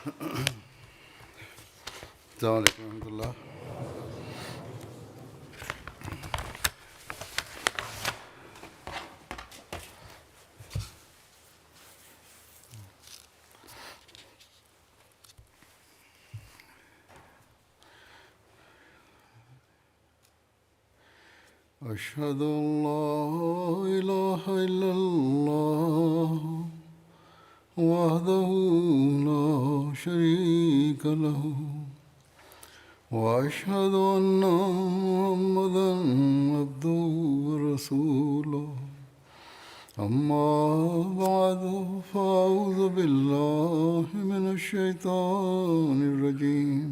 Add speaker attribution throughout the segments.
Speaker 1: السلام عليكم ورحمة الله. أشهد أن لا إله إلا الله وحده لا شريك له وأشهد أن محمدا عبده ورسوله أما بعد فأعوذ بالله من الشيطان الرجيم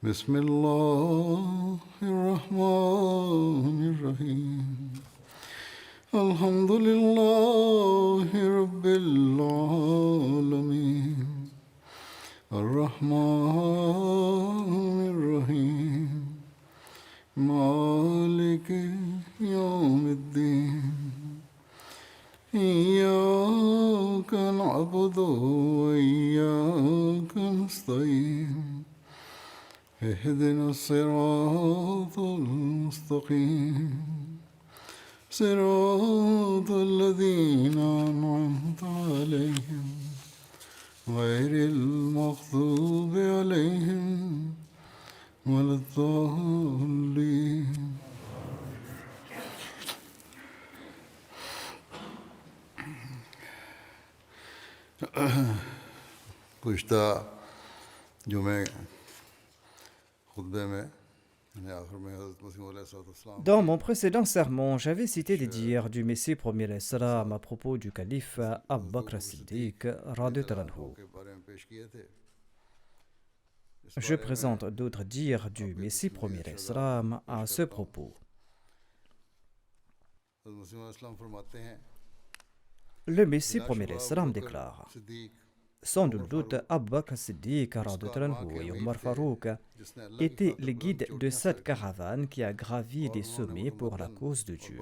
Speaker 1: بسم الله الرحمن الرحيم الحمد لله رب العالمين الرحمن الرحيم مالك يوم الدين إياك نعبد وإياك نستعين اهدنا الصراط المستقيم صراط الذين أنعمت عليهم غير المغضوب عليهم ولا الضالين. गुज़िश्ता जुमे खुतबे में आखिर में हज़रत मसीह अलैहिस्सलाम
Speaker 2: Dans mon précédent sermon, j'avais cité les dires du Messie premier salam à propos du calife Abu Bakr as-Siddiq radhiyallahu anhu.
Speaker 1: के बारे में पेश किए थे.
Speaker 2: Je présente d'autres dires du Messie premier salam à ce propos.
Speaker 1: हज़रत मसीह अलैहिस्सलाम फरमाते हैं
Speaker 2: Le Messie premier salam déclare:
Speaker 1: Siddique
Speaker 2: sans nul doute, Abu Bakr as-Siddiq radhiyallahu anhu et Omar Farouk étaient les guides de cette caravane qui a gravi des sommets pour la cause de Dieu,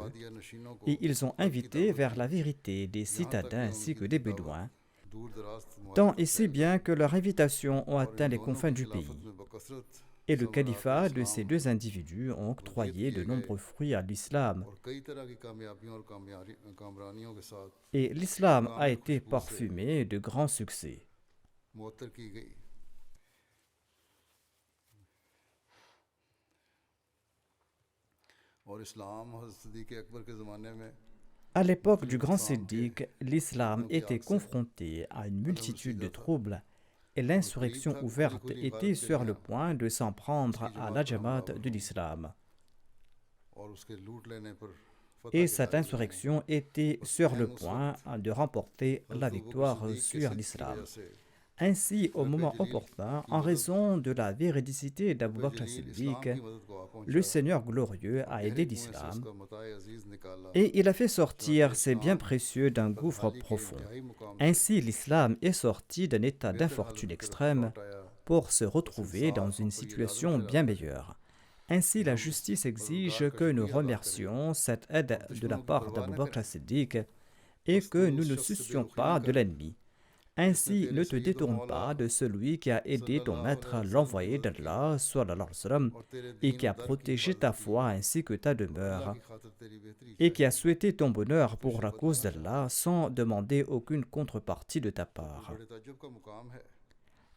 Speaker 2: et ils ont invité vers la vérité des citadins ainsi que des bédouins, tant et si bien que leurs invitations ont atteint les confins du pays. Et le califat de ces deux individus ont octroyé de nombreux fruits à l'islam, et l'islam a été parfumé de grands succès.
Speaker 1: मुअत्तर की गई. और इस्लाम हज़रत सिद्दीक़ अकबर के ज़माने में
Speaker 2: À l'époque du grand Siddiq, l'islam était confronté à une multitude de troubles et l'insurrection ouverte était sur le point de s'en prendre à la Jamaat de l'islam.
Speaker 1: और उसके लूट लेने पर
Speaker 2: Et cette insurrection était sur le point de remporter la victoire sur l'islam. Ainsi, au moment opportun, en raison de la véridicité d'Abu Bakr as-Siddiq, le Seigneur glorieux a aidé l'islam et il a fait sortir ses biens précieux d'un gouffre profond. Ainsi, l'islam est sorti d'un état d'infortune extrême pour se retrouver dans une situation bien meilleure. Ainsi, la justice exige que nous remercions cette aide de la part d'Abu Bakr as-Siddiq et que nous ne soucions pas de l'ennemi. Ainsi, ne te détourne pas de celui qui a aidé ton maître, l'envoyé d'Allah, sallallahu alayhi wa sallam, et qui a protégé ta foi ainsi que ta demeure, et qui a souhaité ton bonheur pour la cause d'Allah sans demander aucune contrepartie de ta part.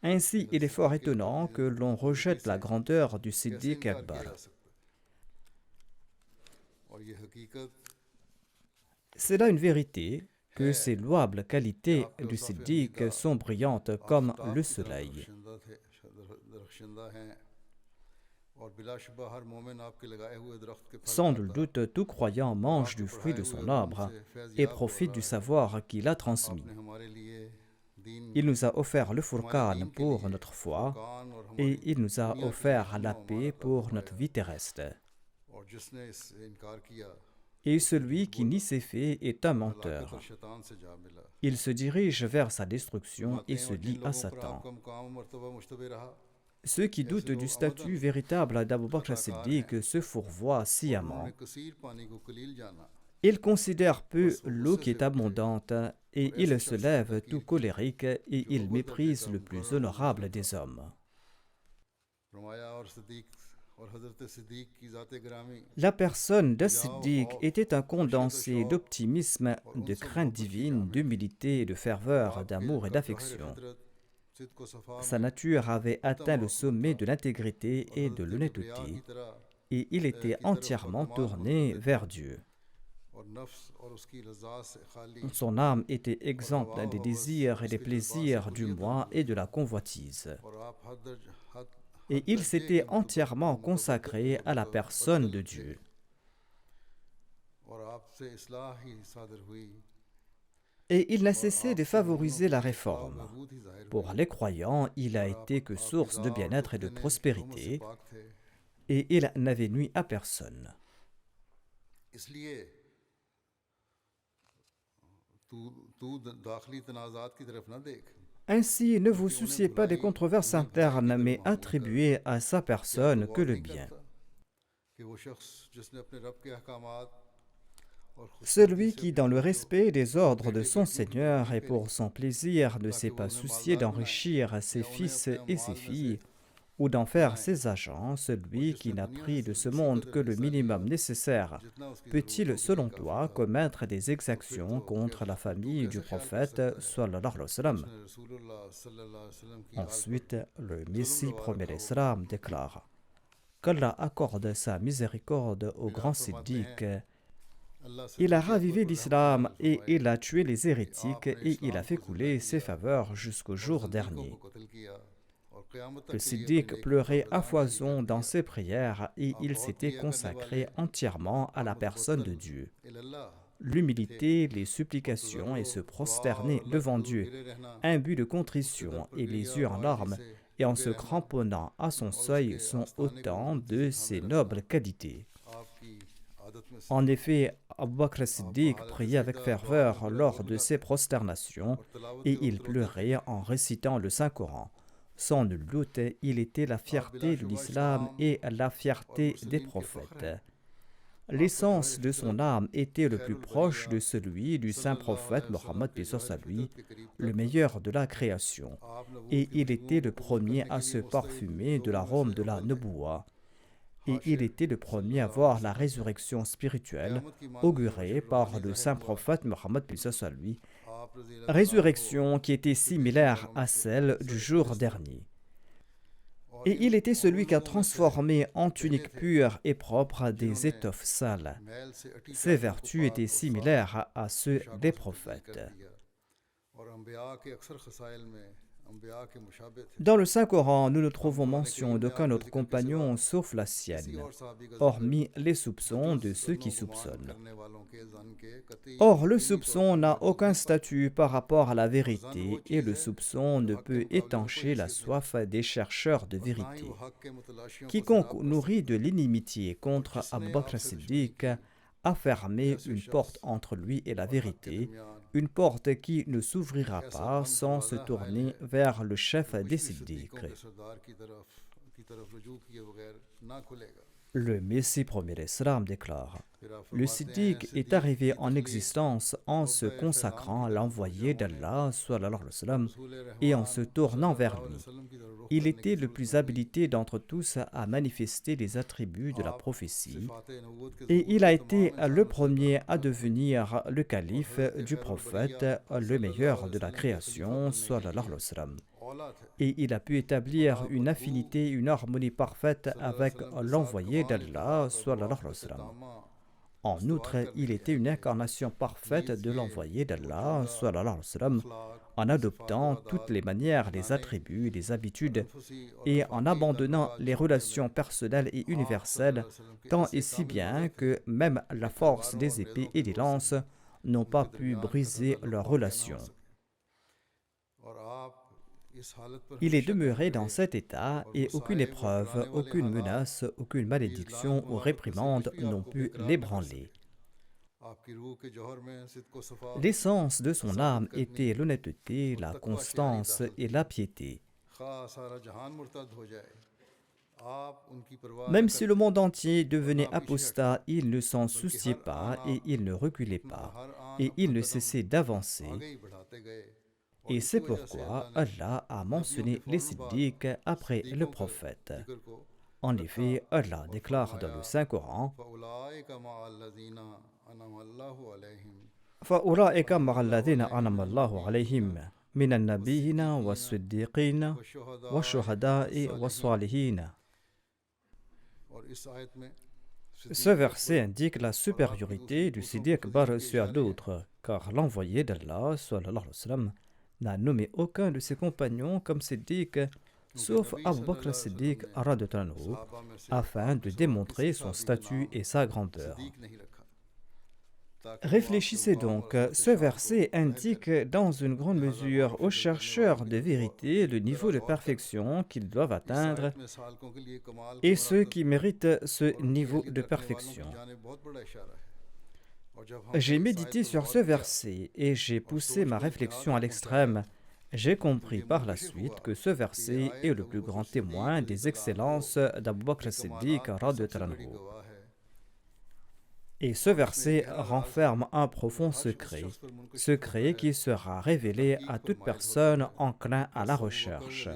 Speaker 2: Ainsi, il est fort étonnant que l'on rejette la grandeur du Siddiq Akbar. C'est là une vérité que ces louables qualités du Siddiq sont brillantes comme le soleil. Sans nul doute, tout croyant mange du fruit de son arbre et profite du savoir qu'il a transmis. Il nous a offert le Furqan pour notre foi et il nous a offert la paix pour notre vie terrestre. Et celui qui nie ces faits est un menteur. Il se dirige vers sa destruction et se lie à Satan. Ceux qui doutent du statut véritable d'Abu Bakr as-Siddiq se fourvoient sciemment. Il considère peu l'eau qui est abondante et il se lève tout colérique et il méprise le plus honorable des hommes.
Speaker 1: फरमाया और हजरत सिद्दीक की ज़ात ग्रामी
Speaker 2: La personne de Siddiq était un condensé d'optimisme, de crainte divine, d'humilité, de ferveur, d'amour et d'affection.
Speaker 1: सिद्द को सफ़ा
Speaker 2: Sa
Speaker 1: में
Speaker 2: nature avait atteint le sommet de l'intégrité et de
Speaker 1: हजरत किबरिया की
Speaker 2: l'honnêteté,
Speaker 1: तरह
Speaker 2: et il était
Speaker 1: की तरफ
Speaker 2: entièrement
Speaker 1: बदगुमान
Speaker 2: tourné
Speaker 1: मुतअद्दिद
Speaker 2: vers Dieu.
Speaker 1: और नफ्स और उसकी लज़्ज़ात से खाली
Speaker 2: Son âme était
Speaker 1: और
Speaker 2: exempte
Speaker 1: हवा
Speaker 2: des
Speaker 1: हवस
Speaker 2: désirs
Speaker 1: और
Speaker 2: et des
Speaker 1: उसके जज्बात से
Speaker 2: plaisirs du
Speaker 1: कुलियतन
Speaker 2: moi et
Speaker 1: दूर
Speaker 2: de la convoitise.
Speaker 1: और आप हद
Speaker 2: Et il s'était entièrement consacré à la personne de
Speaker 1: थे
Speaker 2: Dieu.
Speaker 1: और आपसे इस्लाह ही सादर हुई
Speaker 2: Et il n'a
Speaker 1: और
Speaker 2: cessé de
Speaker 1: आपसे मोमिनों
Speaker 2: favoriser la
Speaker 1: की इस्लाह व
Speaker 2: réforme.
Speaker 1: बहबूद ही जाहिर
Speaker 2: Pour
Speaker 1: हुई
Speaker 2: les croyants, il a
Speaker 1: और
Speaker 2: été que
Speaker 1: आपकी
Speaker 2: source de
Speaker 1: ज़ात और
Speaker 2: bien-être et de
Speaker 1: खुद ने तोहमत से
Speaker 2: prospérité,
Speaker 1: पाक थे
Speaker 2: et il n'avait nui à personne.
Speaker 1: इसलिए तू तू दाखिली तनाज़ात की तरफ ना देख
Speaker 2: Ainsi, ne vous
Speaker 1: क्योंकि उन्हें
Speaker 2: souciez pas des
Speaker 1: भलाई
Speaker 2: controverses
Speaker 1: उन्हें भलाई की
Speaker 2: internes,
Speaker 1: तरफ
Speaker 2: mais
Speaker 1: मामूर कर
Speaker 2: attribuez à sa
Speaker 1: क्या तू
Speaker 2: personne que
Speaker 1: गौर
Speaker 2: le
Speaker 1: नहीं
Speaker 2: bien.
Speaker 1: करता कि वो शख्स जिसने अपने रब के अहकामात और खुशनुदी
Speaker 2: Celui
Speaker 1: से
Speaker 2: qui,
Speaker 1: अपने
Speaker 2: dans le
Speaker 1: बच्चों
Speaker 2: respect des
Speaker 1: और
Speaker 2: ordres de
Speaker 1: बेटे
Speaker 2: son
Speaker 1: बेटियों की
Speaker 2: Seigneur
Speaker 1: परवरिश
Speaker 2: et pour
Speaker 1: करी
Speaker 2: son plaisir, ne
Speaker 1: ताकि
Speaker 2: s'est
Speaker 1: वो
Speaker 2: pas
Speaker 1: उन्हें
Speaker 2: soucié
Speaker 1: मालदार बनाए
Speaker 2: d'enrichir ses
Speaker 1: या उन्हें
Speaker 2: fils
Speaker 1: अपने
Speaker 2: et ses
Speaker 1: माल में से
Speaker 2: filles ou d'en faire
Speaker 1: बनाए
Speaker 2: ses agents,
Speaker 1: और
Speaker 2: celui qui
Speaker 1: जिसने
Speaker 2: n'a
Speaker 1: दुनिया
Speaker 2: pris de ce
Speaker 1: से इसी
Speaker 2: monde
Speaker 1: कदर
Speaker 2: que le
Speaker 1: हिस्सा लिया
Speaker 2: minimum nécessaire,
Speaker 1: जितना उसकी
Speaker 2: peut-il,
Speaker 1: ज़रूरतों के लिए
Speaker 2: selon
Speaker 1: काफ़ी
Speaker 2: toi,
Speaker 1: था
Speaker 2: commettre des
Speaker 1: तो फिर
Speaker 2: exactions
Speaker 1: तो
Speaker 2: contre la
Speaker 1: तू
Speaker 2: famille du
Speaker 1: कैसे ख्याल कर
Speaker 2: prophète
Speaker 1: सकता है
Speaker 2: sallallahu alayhi wa
Speaker 1: कि
Speaker 2: sallam?
Speaker 1: उसने रसूलुल्लाह सल्लल्लाहु अलैहि वसल्लम की आल पर
Speaker 2: Ensuite, le
Speaker 1: जुल्म
Speaker 2: Messie
Speaker 1: लगा
Speaker 2: premier
Speaker 1: रखा होगा
Speaker 2: l'Islam déclare qu'Allah accorde sa miséricorde au
Speaker 1: फिर
Speaker 2: grand
Speaker 1: आप फरमाते हैं
Speaker 2: Siddiq.
Speaker 1: अल्लाह
Speaker 2: Il a
Speaker 1: सिद्दीक़ अकबर
Speaker 2: ravivé
Speaker 1: पर रहमत
Speaker 2: l'islam
Speaker 1: नाज़िल
Speaker 2: et
Speaker 1: फरमाए
Speaker 2: il a tué les
Speaker 1: कि
Speaker 2: hérétiques
Speaker 1: आपने
Speaker 2: et il a
Speaker 1: इस्लाम
Speaker 2: fait
Speaker 1: को जिंदा
Speaker 2: couler ses
Speaker 1: किया
Speaker 2: faveurs jusqu'au
Speaker 1: और
Speaker 2: jour
Speaker 1: ज़िंदीक़ों
Speaker 2: dernier.
Speaker 1: को कत्ल किया और क़यामत
Speaker 2: Le
Speaker 1: तक के लिए अपने
Speaker 2: Siddiq
Speaker 1: नेक
Speaker 2: pleurait à
Speaker 1: प्रदान नहीं
Speaker 2: foison
Speaker 1: कर
Speaker 2: dans
Speaker 1: दिया
Speaker 2: ses prières et
Speaker 1: आप
Speaker 2: il
Speaker 1: बहुत
Speaker 2: s'était
Speaker 1: किया करने वाले
Speaker 2: consacré entièrement à
Speaker 1: और
Speaker 2: la personne de
Speaker 1: मुतबत्तल
Speaker 2: Dieu.
Speaker 1: इल्लल्लाह थे
Speaker 2: L'humilité, les
Speaker 1: और
Speaker 2: supplications et se
Speaker 1: दुआ और
Speaker 2: prosterner
Speaker 1: अल्लाह से
Speaker 2: devant
Speaker 1: दूर
Speaker 2: Dieu,
Speaker 1: गिरे रहना
Speaker 2: imbu de
Speaker 1: उसके दर
Speaker 2: contrition
Speaker 1: पर
Speaker 2: et
Speaker 1: गिरिया
Speaker 2: les yeux en
Speaker 1: वारजी
Speaker 2: larmes
Speaker 1: से
Speaker 2: et en
Speaker 1: झुके
Speaker 2: se
Speaker 1: रहना
Speaker 2: cramponnant à son
Speaker 1: और
Speaker 2: seuil
Speaker 1: उसके
Speaker 2: sont
Speaker 1: आस्ताने को
Speaker 2: autant
Speaker 1: मजबूती से
Speaker 2: de
Speaker 1: थामे
Speaker 2: ses
Speaker 1: रखना
Speaker 2: nobles qualités.
Speaker 1: आपकी आदत में से
Speaker 2: En
Speaker 1: है
Speaker 2: effet, Abu Bakr
Speaker 1: आप
Speaker 2: Siddiq
Speaker 1: हालत
Speaker 2: priait avec
Speaker 1: सजदा दुआ में
Speaker 2: ferveur
Speaker 1: बड़ा
Speaker 2: lors
Speaker 1: जोर
Speaker 2: de
Speaker 1: लगाते
Speaker 2: ses prosternations
Speaker 1: और तलावत के
Speaker 2: et il
Speaker 1: वक्त रोते थे
Speaker 2: pleurait en récitant le Saint-Coran. Sans nul doute, il était la
Speaker 1: आप
Speaker 2: fierté de
Speaker 1: बिलाशुबा
Speaker 2: l'islam
Speaker 1: इस्लाम
Speaker 2: et la
Speaker 1: और
Speaker 2: fierté des
Speaker 1: मुरसलीन के फ़ख्र
Speaker 2: prophètes.
Speaker 1: हैं आपका
Speaker 2: L'essence
Speaker 1: ज़ाहिर
Speaker 2: de son
Speaker 1: फितरत
Speaker 2: âme était le plus
Speaker 1: खैरुल
Speaker 2: proche
Speaker 1: बरिया
Speaker 2: de celui du saint
Speaker 1: सल्लल्लाहु
Speaker 2: prophète
Speaker 1: अलैहि वसल्लम
Speaker 2: Mohammed,
Speaker 1: के
Speaker 2: paix soit
Speaker 1: ज़ाहिर
Speaker 2: sur lui,
Speaker 1: फितरत के करीब
Speaker 2: le
Speaker 1: तक
Speaker 2: meilleur de la création.
Speaker 1: आप नबूवत
Speaker 2: Et
Speaker 1: की
Speaker 2: il
Speaker 1: खुशबुओं
Speaker 2: était
Speaker 1: को
Speaker 2: le
Speaker 1: कबूल
Speaker 2: premier
Speaker 1: करने
Speaker 2: à
Speaker 1: के
Speaker 2: se
Speaker 1: लिए मुस्तैद
Speaker 2: parfumer de
Speaker 1: लोगों में
Speaker 2: l'arôme
Speaker 1: से
Speaker 2: de la
Speaker 1: अव्वल थे
Speaker 2: Nubuwa. Et il
Speaker 1: Hashir
Speaker 2: était le premier à
Speaker 1: सल्लल्लाहु अलैहि
Speaker 2: voir la
Speaker 1: वसल्लम ने
Speaker 2: résurrection spirituelle
Speaker 1: क़यामत की मानद में
Speaker 2: augurée
Speaker 1: बशर
Speaker 2: par
Speaker 1: रूहानी
Speaker 2: le
Speaker 1: ज़ाहिर
Speaker 2: saint
Speaker 1: हुआ
Speaker 2: prophète Mohammed, paix soit sur lui,
Speaker 1: आप रज़ी अल्लाह तआला अन्हो
Speaker 2: résurrection qui était
Speaker 1: के देखने
Speaker 2: similaire
Speaker 1: वालों में
Speaker 2: à
Speaker 1: से
Speaker 2: celle du
Speaker 1: अफजल
Speaker 2: jour
Speaker 1: फरिश्ता
Speaker 2: dernier.
Speaker 1: और
Speaker 2: Et
Speaker 1: इन
Speaker 2: il était
Speaker 1: और उन
Speaker 2: celui qui a
Speaker 1: लोगों में से
Speaker 2: transformé en
Speaker 1: पहले
Speaker 2: tunique
Speaker 1: थे
Speaker 2: pure et propre des
Speaker 1: जिन्होंने
Speaker 2: étoffes sales.
Speaker 1: मैल से अटी
Speaker 2: Ses
Speaker 1: चादरों को
Speaker 2: vertus
Speaker 1: पाक
Speaker 2: étaient
Speaker 1: और साफ
Speaker 2: similaires à ceux
Speaker 1: पोशाकों
Speaker 2: des
Speaker 1: से तब्दील कर
Speaker 2: prophètes.
Speaker 1: दिया और अम्बिया के अक्सर खसाइल में अम्बिया के मुशाबे थे
Speaker 2: Dans le Saint-Coran, nous ne
Speaker 1: हम
Speaker 2: trouvons
Speaker 1: कुरान
Speaker 2: mention
Speaker 1: करीम में
Speaker 2: d'aucun
Speaker 1: आपके
Speaker 2: autre
Speaker 1: जिक्र के सिवा
Speaker 2: compagnon sauf la
Speaker 1: किसी
Speaker 2: sienne,
Speaker 1: और साहबी का जिक्र
Speaker 2: hormis les soupçons
Speaker 1: बजुज़
Speaker 2: de ceux qui
Speaker 1: ज़न्नो गुमान
Speaker 2: soupçonnent.
Speaker 1: करने वालों के ज़न के कतई
Speaker 2: Or, le
Speaker 1: यकीनी तौर
Speaker 2: soupçon
Speaker 1: पर
Speaker 2: n'a
Speaker 1: महफूज
Speaker 2: aucun
Speaker 1: नहीं पाते
Speaker 2: statut par rapport à la
Speaker 1: और ज़न वो
Speaker 2: vérité et
Speaker 1: चीज़
Speaker 2: le
Speaker 1: है
Speaker 2: soupçon
Speaker 1: जो
Speaker 2: ne
Speaker 1: हक के
Speaker 2: peut
Speaker 1: मुकाबले में कोई
Speaker 2: étancher la
Speaker 1: हैसियत नहीं
Speaker 2: soif des chercheurs de
Speaker 1: और ना ही वो
Speaker 2: vérité.
Speaker 1: हक के मुतलाशियों को
Speaker 2: Quiconque
Speaker 1: सैराब कर
Speaker 2: nourrit de
Speaker 1: सकता है
Speaker 2: l'inimitié
Speaker 1: और
Speaker 2: contre Abu
Speaker 1: जिसने
Speaker 2: Bakr
Speaker 1: आपसे दुश्मनी
Speaker 2: Siddiq
Speaker 1: की
Speaker 2: a fermé
Speaker 1: ऐसे
Speaker 2: une
Speaker 1: शख्स
Speaker 2: porte entre lui et la
Speaker 1: और हक के
Speaker 2: vérité,
Speaker 1: दरमियान
Speaker 2: une porte qui ne s'ouvrira
Speaker 1: ऐसा
Speaker 2: pas
Speaker 1: बंद
Speaker 2: sans se
Speaker 1: दरवाज़ा हायल
Speaker 2: tourner
Speaker 1: है
Speaker 2: vers le chef
Speaker 1: जो
Speaker 2: des
Speaker 1: कुछ भी
Speaker 2: Siddiq.
Speaker 1: सिद्दीकों के सरदार की तरफ रुजू किए बगैर ना खुलेगा
Speaker 2: Le Messie premier Islam déclare:
Speaker 1: फिर आप
Speaker 2: Le
Speaker 1: फरमाते हैं
Speaker 2: Siddiq est
Speaker 1: सिद्दीक
Speaker 2: arrivé
Speaker 1: की
Speaker 2: en
Speaker 1: तखलीक
Speaker 2: existence en se
Speaker 1: हुब्ब
Speaker 2: consacrant à
Speaker 1: फ़ैगाम की तरफ
Speaker 2: l'envoyé
Speaker 1: रुझान है
Speaker 2: d'Allah sallallahu alayhi wa
Speaker 1: और
Speaker 2: sallam,
Speaker 1: रसूल
Speaker 2: et en
Speaker 1: Rahman
Speaker 2: se tournant vers
Speaker 1: सल्लल्लाहु अलैहि
Speaker 2: lui.
Speaker 1: वसल्लम की तरफ रुख
Speaker 2: Il
Speaker 1: करने की
Speaker 2: était le
Speaker 1: ज़रूरत
Speaker 2: plus
Speaker 1: न हुई
Speaker 2: habilité d'entre tous à manifester les attributs de la
Speaker 1: आप
Speaker 2: prophétie,
Speaker 1: सिफ़ात नबूवत के
Speaker 2: et
Speaker 1: ज़हूर
Speaker 2: il
Speaker 1: को
Speaker 2: a
Speaker 1: तमाम
Speaker 2: été le
Speaker 1: इंसानों से
Speaker 2: premier
Speaker 1: अता
Speaker 2: à
Speaker 1: फरमाया
Speaker 2: devenir le
Speaker 1: और
Speaker 2: calife
Speaker 1: हज़रत
Speaker 2: du
Speaker 1: खैरुल
Speaker 2: prophète,
Speaker 1: बरिया
Speaker 2: le
Speaker 1: सल्लल्लाहु
Speaker 2: meilleur
Speaker 1: अलैहि
Speaker 2: de la
Speaker 1: वसल्लम के खलीफा
Speaker 2: création,
Speaker 1: बनने के
Speaker 2: sallallahu alayhi
Speaker 1: लिए
Speaker 2: wa sallam.
Speaker 1: औला थे
Speaker 2: Et il a pu
Speaker 1: और
Speaker 2: établir
Speaker 1: आप
Speaker 2: une
Speaker 1: बदबू
Speaker 2: affinité, une harmonie parfaite
Speaker 1: सल्लल्लाहु अलैहि
Speaker 2: avec
Speaker 1: वसल्लम के साथ
Speaker 2: l'envoyé
Speaker 1: कमाल
Speaker 2: d'Allah
Speaker 1: इत्तिहाद और
Speaker 2: sallallahu alayhi wa
Speaker 1: मुवाफ़क़त
Speaker 2: sallam.
Speaker 1: तामा
Speaker 2: En
Speaker 1: इस्तवार
Speaker 2: outre,
Speaker 1: करने
Speaker 2: il
Speaker 1: के
Speaker 2: était une
Speaker 1: हक़ में
Speaker 2: incarnation parfaite
Speaker 1: नीज़
Speaker 2: de
Speaker 1: ये
Speaker 2: l'envoyé d'Allah
Speaker 1: वजूदा
Speaker 2: sallallahu alayhi wa sallam,
Speaker 1: अखलाक
Speaker 2: en
Speaker 1: सिफ़ात और
Speaker 2: adoptant toutes
Speaker 1: आदात
Speaker 2: les manières, les
Speaker 1: अपनाने
Speaker 2: attributs, les
Speaker 1: और
Speaker 2: habitudes,
Speaker 1: अनफुसी और
Speaker 2: et en
Speaker 1: अफ़ाकी का
Speaker 2: abandonnant
Speaker 1: रिवाज
Speaker 2: les
Speaker 1: छोड़ने
Speaker 2: relations
Speaker 1: में
Speaker 2: personnelles et
Speaker 1: आप
Speaker 2: universelles,
Speaker 1: सल्लल्लाहु अलैहि वसल्लम के
Speaker 2: tant
Speaker 1: ऐसे
Speaker 2: et si
Speaker 1: कामिल
Speaker 2: bien
Speaker 1: हुज़ुर थे
Speaker 2: que même la
Speaker 1: कि
Speaker 2: force
Speaker 1: तलवारों
Speaker 2: des
Speaker 1: और
Speaker 2: épées
Speaker 1: नेज़ों
Speaker 2: et
Speaker 1: के
Speaker 2: des
Speaker 1: ज़ोर
Speaker 2: lances
Speaker 1: से
Speaker 2: n'ont pas
Speaker 1: उनके
Speaker 2: pu
Speaker 1: दरमियान का
Speaker 2: briser
Speaker 1: तसल्लुत
Speaker 2: leurs
Speaker 1: वाक़ न हो
Speaker 2: relations.
Speaker 1: सके और आप इस हालत पर
Speaker 2: Il est
Speaker 1: हमेशा कायम
Speaker 2: demeuré dans
Speaker 1: रहे
Speaker 2: cet état
Speaker 1: और
Speaker 2: et aucune
Speaker 1: मसाइब और
Speaker 2: épreuve,
Speaker 1: डराने वाले
Speaker 2: aucune
Speaker 1: हालात
Speaker 2: menace, aucune
Speaker 1: भी इस्लाम
Speaker 2: malédiction
Speaker 1: को
Speaker 2: ou
Speaker 1: वारद करके कुछ
Speaker 2: réprimande
Speaker 1: भी
Speaker 2: n'ont
Speaker 1: आपको
Speaker 2: pu
Speaker 1: बेकरार न कर
Speaker 2: l'ébranler.
Speaker 1: सके आपकी रूह के जौहर में सिद्क़ व सफ़ा
Speaker 2: L'essence de son
Speaker 1: साबित
Speaker 2: âme
Speaker 1: करनी
Speaker 2: était l'honnêteté,
Speaker 1: और
Speaker 2: la
Speaker 1: तकवा शियारी
Speaker 2: constance
Speaker 1: दाखिल
Speaker 2: et
Speaker 1: थी
Speaker 2: la piété.
Speaker 1: खा सारा जहान मुर्तद हो जाए
Speaker 2: Même si le monde entier devenait apostat, il ne s'en souciait pas et il ne reculait pas, et il ne cessait d'avancer. Et c'est pourquoi Allah a mentionné les siddiques après le prophète. En effet, Allah déclare dans le Saint-Coran فَأُولَٰئِكَ مَعَ الَّذِينَ أَنْعَمَ اللَّهُ عَلَيْهِمْ مِنَ النَّبِيِّينَ وَالصِّدِّيقِينَ وَالشُّهَدَاءِ وَالصَّالِحِينَ. Ce verset indique la supériorité du Siddiq Akbar sur d'autres, car l'envoyé d'Allah sallallahu alayhi wa sallam, n'a nommé aucun de ses compagnons comme Siddiq, sauf Abu Bakr Siddiq radhiyallahu anhu, afin de démontrer son statut et sa grandeur. Réfléchissez donc, ce verset indique dans une grande mesure aux chercheurs de vérité le niveau de perfection qu'ils doivent atteindre et ceux qui méritent ce niveau de perfection. J'ai médité sur ce verset et j'ai poussé ma réflexion à l'extrême. J'ai compris par la suite que ce verset est le plus grand témoin des excellences d'Abu Bakr Siddiq radhiyallahu anhu. Et ce verset renferme un profond secret qui sera révélé à toute personne enclin à la recherche.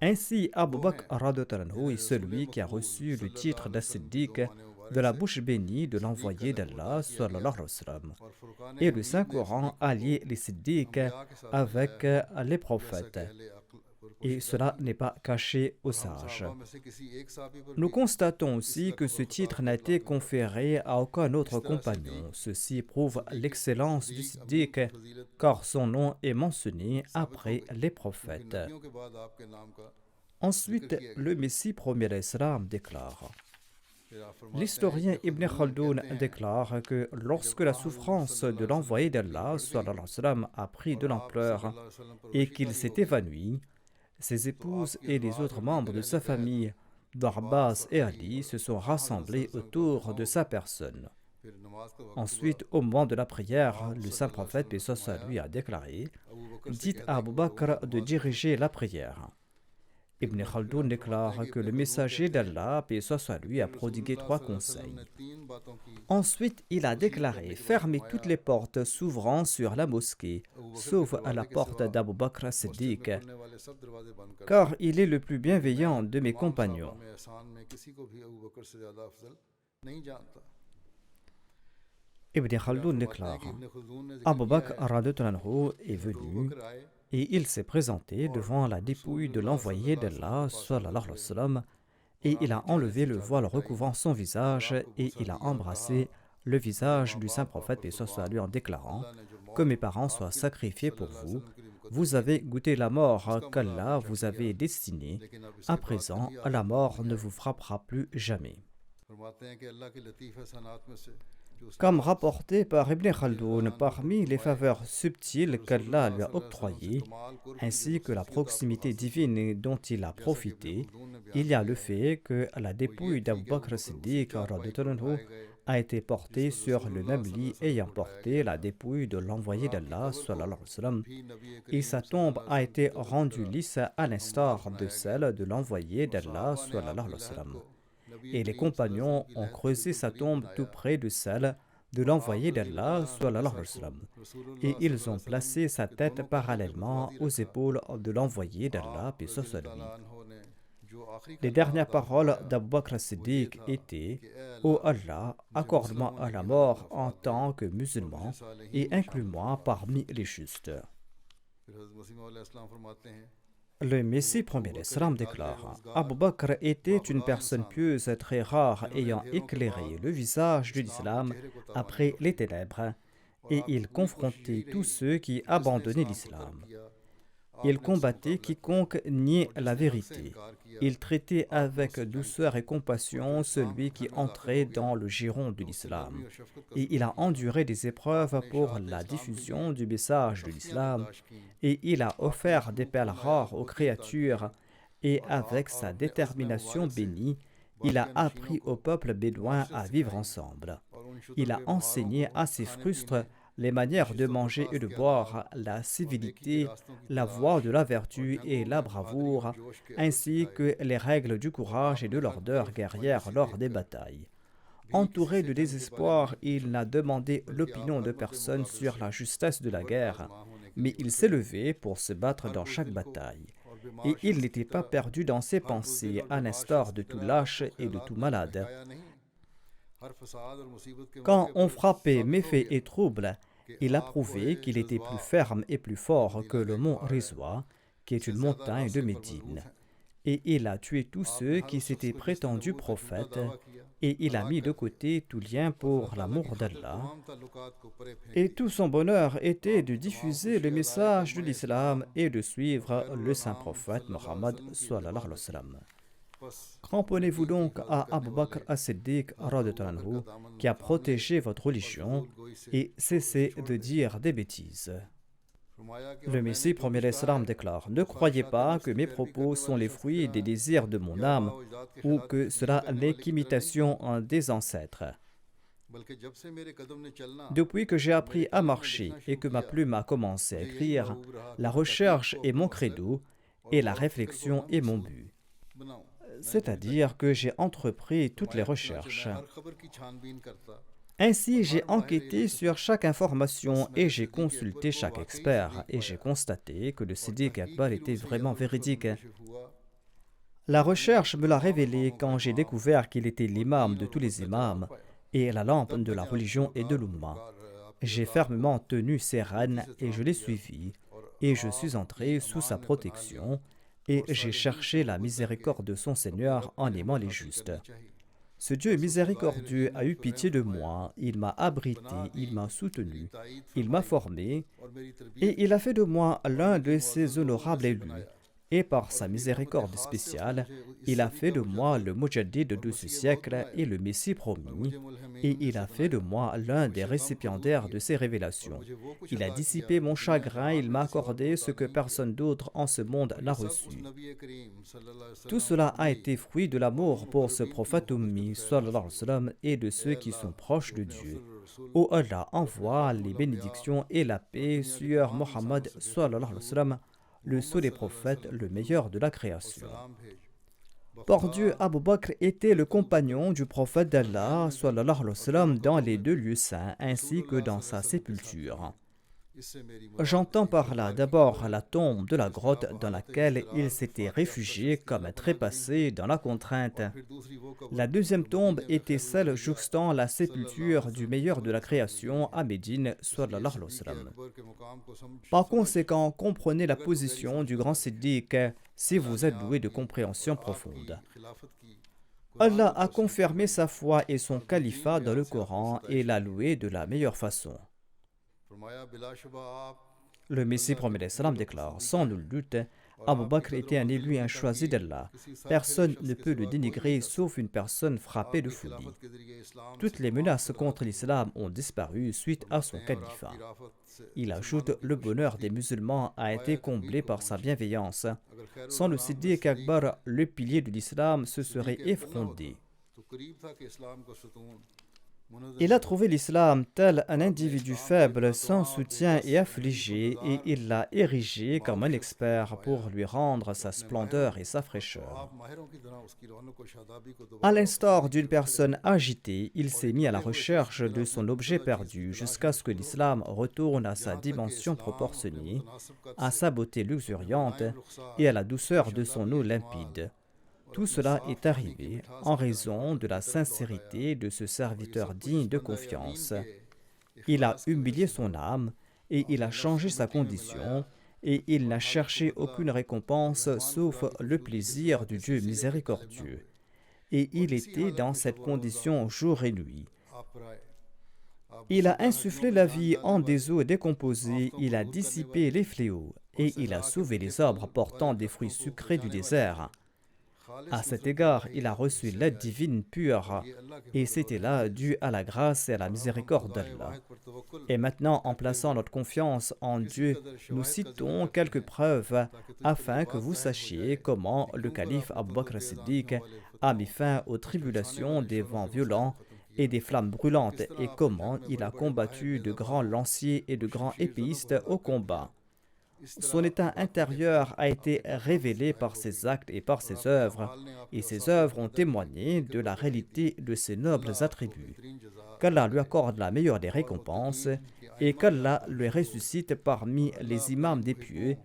Speaker 2: Ainsi, Abu Bakr radhiyallahu anhu est celui qui a reçu le titre d'As-Siddiq de la bouche bénie de l'envoyé d'Allah sallallahu alayhi wa sallam. Et le Saint-Coran a lié les Siddiq avec les prophètes. Et cela n'est pas caché aux sages. Nous constatons aussi que ce titre n'a été conféré à aucun autre compagnon. Ceci prouve l'excellence du Siddiq, car son nom est mentionné après les prophètes. Ensuite, le Messie premier l'Islam déclare. L'historien Ibn Khaldoun déclare que lorsque la souffrance de l'envoyé d'Allah sallallahu alayhi wa sallam a pris de l'ampleur et qu'il s'est évanoui, ses épouses et les autres membres de sa famille, Abbas et Ali, se sont rassemblés autour de sa personne. Ensuite, au moment de la prière, le saint prophète, paix soit sur lui, a déclaré « Dites à Abu Bakr de diriger la prière ». Ibn Khaldoun déclare que le messager d'Allah, paix soit sur lui, a prodigué 3 conseils. Ensuite, il a déclaré « Fermez toutes les portes s'ouvrant sur la mosquée, sauf à la porte d'Abu Bakr Siddiq, car il est le plus bienveillant de mes compagnons. » Ibn Khaldoun déclare « Abu Bakr radhiyallahu anhu est venu et il s'est présenté devant la dépouille de l'envoyé d'Allah sallallahu alayhi wa sallam, et il a enlevé le voile recouvrant son visage et il a embrassé le visage du saint prophète paix soit sur lui en déclarant « Que mes parents soient sacrifiés pour vous, vous avez goûté la mort qu'Allah vous avait destinée, à présent la mort ne vous frappera plus jamais. » Comme rapporté par Ibn Khaldoun, parmi les faveurs subtiles qu'Allah lui a octroyées, ainsi que la proximité divine dont il a profité, il y a le fait que la dépouille d'Abu Bakr Siddiq a été portée sur le même lit ayant porté la dépouille de l'envoyé d'Allah sallallahu alayhi wa sallam, et sa tombe a été rendue lisse à l'instar de celle de l'envoyé d'Allah sallallahu alayhi wa sallam. Et les compagnons ont creusé sa tombe tout près de celle de l'envoyé d'Allah sallallahu alayhi wa sallam, et ils ont placé sa tête parallèlement aux épaules de l'envoyé d'Allah, paix soit sur lui. Les dernières paroles d'Abu Bakr Siddiq étaient « Ô Allah, accorde-moi à la mort en tant que musulman et inclus-moi parmi les justes. » Le Messie premier l'Islam déclare « Abu Bakr était une personne pieuse très rare ayant éclairé le visage de l'islam après les ténèbres, et il confrontait tous ceux qui abandonnaient l'islam. Il combattait quiconque niait la vérité. Il traitait avec douceur et compassion celui qui entrait dans le giron de l'islam. Et il a enduré des épreuves pour la diffusion du message de l'islam. Et il a offert des perles rares aux créatures. Et avec sa détermination bénie, il a appris au peuple bédouin à vivre ensemble. Il a enseigné à ses frustres les manières de manger et de boire, la civilité, la voie de la vertu et la bravoure, ainsi que les règles du courage et de l'ardeur guerrière lors des batailles. Entouré de désespoir, il n'a demandé l'opinion de personne sur la justesse de la guerre, mais il s'est levé pour se battre dans chaque bataille. Et il n'était pas perdu dans ses pensées, à l'instar de tout lâche et de tout malade. Quand on frappait méfaits et troubles, il a prouvé qu'il était plus ferme et plus fort que le mont Rizwa, qui est une montagne de Médine. Et il a tué tous ceux qui s'étaient prétendus prophètes, et il a mis de côté tout lien pour l'amour d'Allah. Et tout son bonheur était de diffuser le message de l'islam et de suivre le saint prophète Mohammed sallallahu alayhi wa sallam. Cramponnez-vous donc à Abu Bakr as-Siddiq radhiyallahu anhu, qui a protégé votre religion, et cessez de dire des bêtises. Le Messie premier l'Islam déclare: ne croyez pas que mes propos sont les fruits des désirs de mon âme ou que cela n'est qu'imitation des ancêtres. Depuis que j'ai appris à marcher et que ma plume a commencé à écrire, la recherche est mon credo et la réflexion est mon but. C'est-à-dire que j'ai entrepris toutes les recherches. Ainsi, j'ai enquêté sur chaque information et j'ai consulté chaque expert et j'ai constaté que le Siddiq Akbar était vraiment véridique. La recherche me l'a révélé quand j'ai découvert qu'il était l'imam de tous les imams et la lampe de la religion et de l'Ummah. J'ai fermement tenu ses rênes et je l'ai suivi et je suis entré sous sa protection et j'ai cherché la miséricorde de son Seigneur en aimant les justes. Ce Dieu miséricordieux a eu pitié de moi, il m'a abrité, il m'a soutenu, il m'a formé, et il a fait de moi l'un de ses honorables élus. Et par sa miséricorde spéciale, il a fait de moi le Mujaddid de ce siècle et le Messie promis, et il a fait de moi l'un des récipiendaires de ses révélations. Il a dissipé mon chagrin, il m'a accordé ce que personne d'autre en ce monde n'a reçu. Tout cela a été fruit de l'amour pour ce prophète ummi, sallallahu alayhi wa sallam, et de ceux qui sont proches de Dieu. Ô Allah, envoie les bénédictions et la paix sur Mohammed, sallallahu alayhi wa sallam, le sceau des prophètes, le meilleur de la création. Por Dieu, Abu Bakr était le compagnon du prophète d'Allah, sallallahu alayhi wa sallam, dans les deux lieux saints, ainsi que dans sa sépulture. J'entends par là d'abord la tombe de la grotte dans laquelle il s'était réfugié comme un trépassé dans la contrainte. La deuxième tombe était celle jouxtant la sépulture du meilleur de la création à Médine, sallallahu alayhi wa sallam. Par conséquent, comprenez la position du grand Siddiq si vous êtes doué de compréhension profonde. Allah a confirmé sa foi et son califat dans le Coran et l'a loué de la meilleure façon. Le Messie premier l'Islam déclare: sans nul doute, Abu Bakr était un élu et un choisi d'Allah. Personne ne peut le dénigrer sauf une personne frappée de folie. Toutes les menaces contre l'islam ont disparu suite à son califat. Il ajoute: le bonheur des musulmans a été comblé par sa bienveillance. Sans le Siddiq Akbar, le pilier de l'islam se serait effondré. Il a trouvé l'islam tel un individu faible, sans soutien et affligé, et il l'a érigé comme un expert pour lui rendre sa splendeur et sa fraîcheur. À l'instar d'une personne agitée, il s'est mis à la recherche de son objet perdu jusqu'à ce que l'islam retourne à sa dimension proportionnée, à sa beauté luxuriante et à la douceur de son eau limpide. Tout cela est arrivé en raison de la sincérité de ce serviteur digne de confiance. Il a humilié son âme et il a changé sa condition et il n'a cherché aucune récompense sauf le plaisir du Dieu miséricordieux. Et il était dans cette condition jour et nuit. Il a insufflé la vie en des eaux décomposées, il a dissipé les fléaux et il a sauvé les arbres portant des fruits sucrés du désert. À cet égard, il a reçu l'aide divine pure, et c'était là dû à la grâce et à la miséricorde d'Allah. Et maintenant, en plaçant notre confiance en Dieu, nous citons quelques preuves afin que vous sachiez comment le calife Abu Bakr as-Siddiq a mis fin aux tribulations des vents violents et des flammes brûlantes et comment il a combattu de grands lanciers et de grands épéistes au combat. Son état intérieur a été révélé par ses actes et par ses œuvres ont témoigné de la réalité de ses nobles attributs. Qu'Allah lui accorde la meilleure des récompenses et qu'Allah le ressuscite parmi les imams des pieux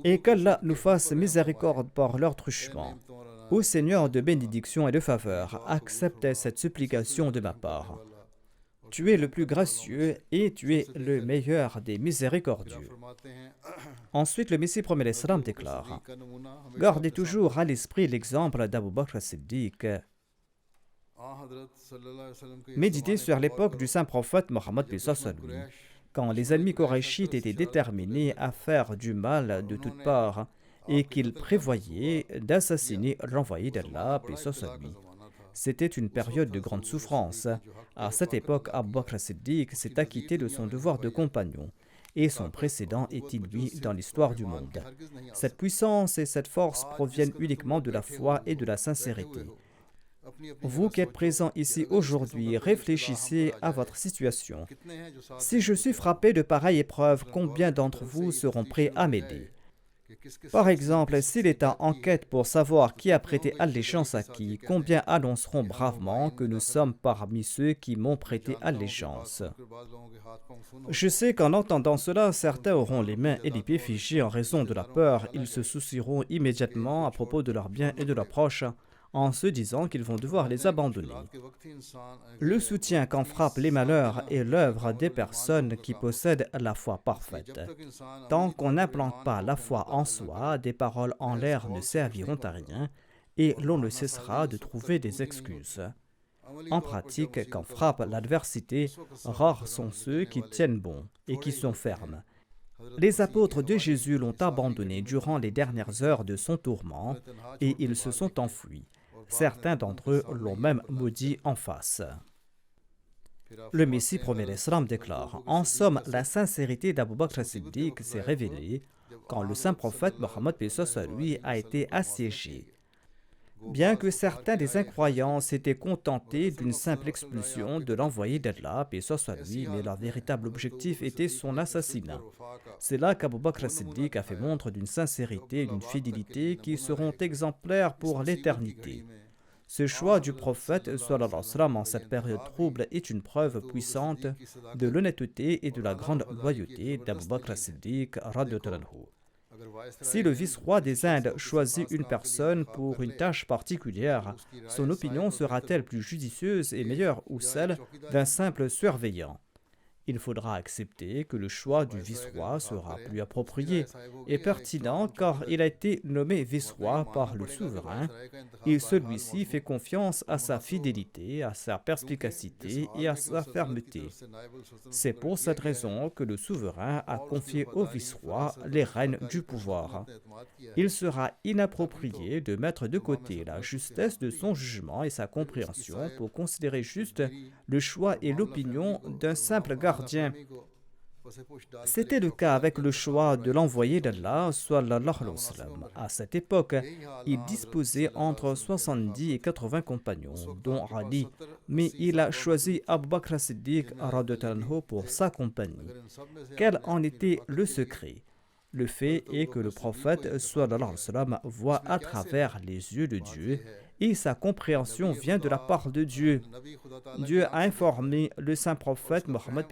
Speaker 2: et qu'Allah nous fasse miséricorde par leur truchement. Ô Seigneur de bénédiction et de faveur, accepte cette supplication de ma part. Tu es le plus gracieux et tu es le meilleur des miséricordieux. Ensuite, le Messie promet l'Islam déclare: Gardez toujours à l'esprit l'exemple d'Abu Bakr as-Siddiq. Méditez sur l'époque du saint prophète Mohammed lui, quand les ennemis korachites étaient déterminés à faire du mal de toutes parts et qu'ils prévoyaient d'assassiner l'envoyé d'Allah, paix soit sur lui. C'était une période de grande souffrance. À cette époque, Abu Bakr as-Siddiq s'est acquitté de son devoir de compagnon et son précédent est inouï dans l'histoire du monde. Cette puissance et cette force proviennent uniquement de la foi et de la sincérité. Vous qui êtes présents ici aujourd'hui, réfléchissez à votre situation. Si je suis frappé de pareilles épreuves, combien d'entre vous seront prêts à m'aider? Par exemple, s'il est en enquête pour savoir qui a prêté allégeance à qui, combien annonceront bravement que nous sommes parmi ceux qui m'ont prêté allégeance? Je sais qu'en entendant cela, certains auront les mains et les pieds figés en raison de la peur. Ils se soucieront immédiatement à propos de leurs biens et de leurs proches, en se disant qu'ils vont devoir les abandonner. Le soutien qu'en frappent les malheurs est l'œuvre des personnes qui possèdent la foi parfaite. Tant qu'on n'implante pas la foi en soi, des paroles en l'air ne serviront à rien et l'on ne cessera de trouver des excuses. En pratique, quand frappe l'adversité, rares sont ceux qui tiennent bon et qui sont fermes. Les apôtres de Jésus l'ont abandonné durant les dernières heures de son tourment et ils se sont enfuis. Certains d'entre eux l'ont même maudit en face. Le Messie promet l'Islam déclare: En somme, la sincérité d'Abu Bakr as-Siddiq s'est révélée quand le saint prophète Mohammed lui a été assiégé. Bien que certains des incroyants s'étaient contentés d'une simple expulsion de l'envoyé d'Allah, paix soit lui, mais leur véritable objectif était son assassinat. C'est là qu'Abu Bakr as-Siddiq a fait montre d'une sincérité et d'une fidélité qui seront exemplaires pour l'éternité. Ce choix du prophète sallallahu alayhi wa sallam en cette période trouble est une preuve puissante de l'honnêteté et de la grande loyauté d'Abu Bakr as-Siddiq radhiyallahu anhu. Si le vice-roi des Indes choisit une personne pour une tâche particulière, son opinion sera-t-elle plus judicieuse et meilleure ou celle d'un simple surveillant? Il faudra accepter que le choix du vice-roi sera plus approprié et pertinent car il a été nommé vice-roi par le souverain et celui-ci fait confiance à sa fidélité, à sa perspicacité et à sa fermeté. C'est pour cette raison que le souverain a confié au vice-roi les rênes du pouvoir. Il sera inapproprié de mettre de côté la justesse de son jugement et sa compréhension pour considérer juste le choix et l'opinion d'un simple gardien. C'était le cas avec le choix de l'envoyé d'Allah, sallallahu alayhi wa sallam. À cette époque, il disposait entre 70 et 80 compagnons, dont Ali, mais il a choisi Abu Bakr as-Siddiq radhiyallahu anhu pour sa compagnie. Quel en était le secret? Le fait est que le prophète sallallahu alayhi wa sallam voit à travers les yeux de Dieu et sa compréhension vient de la part de Dieu. Dieu a informé le saint prophète Mohammed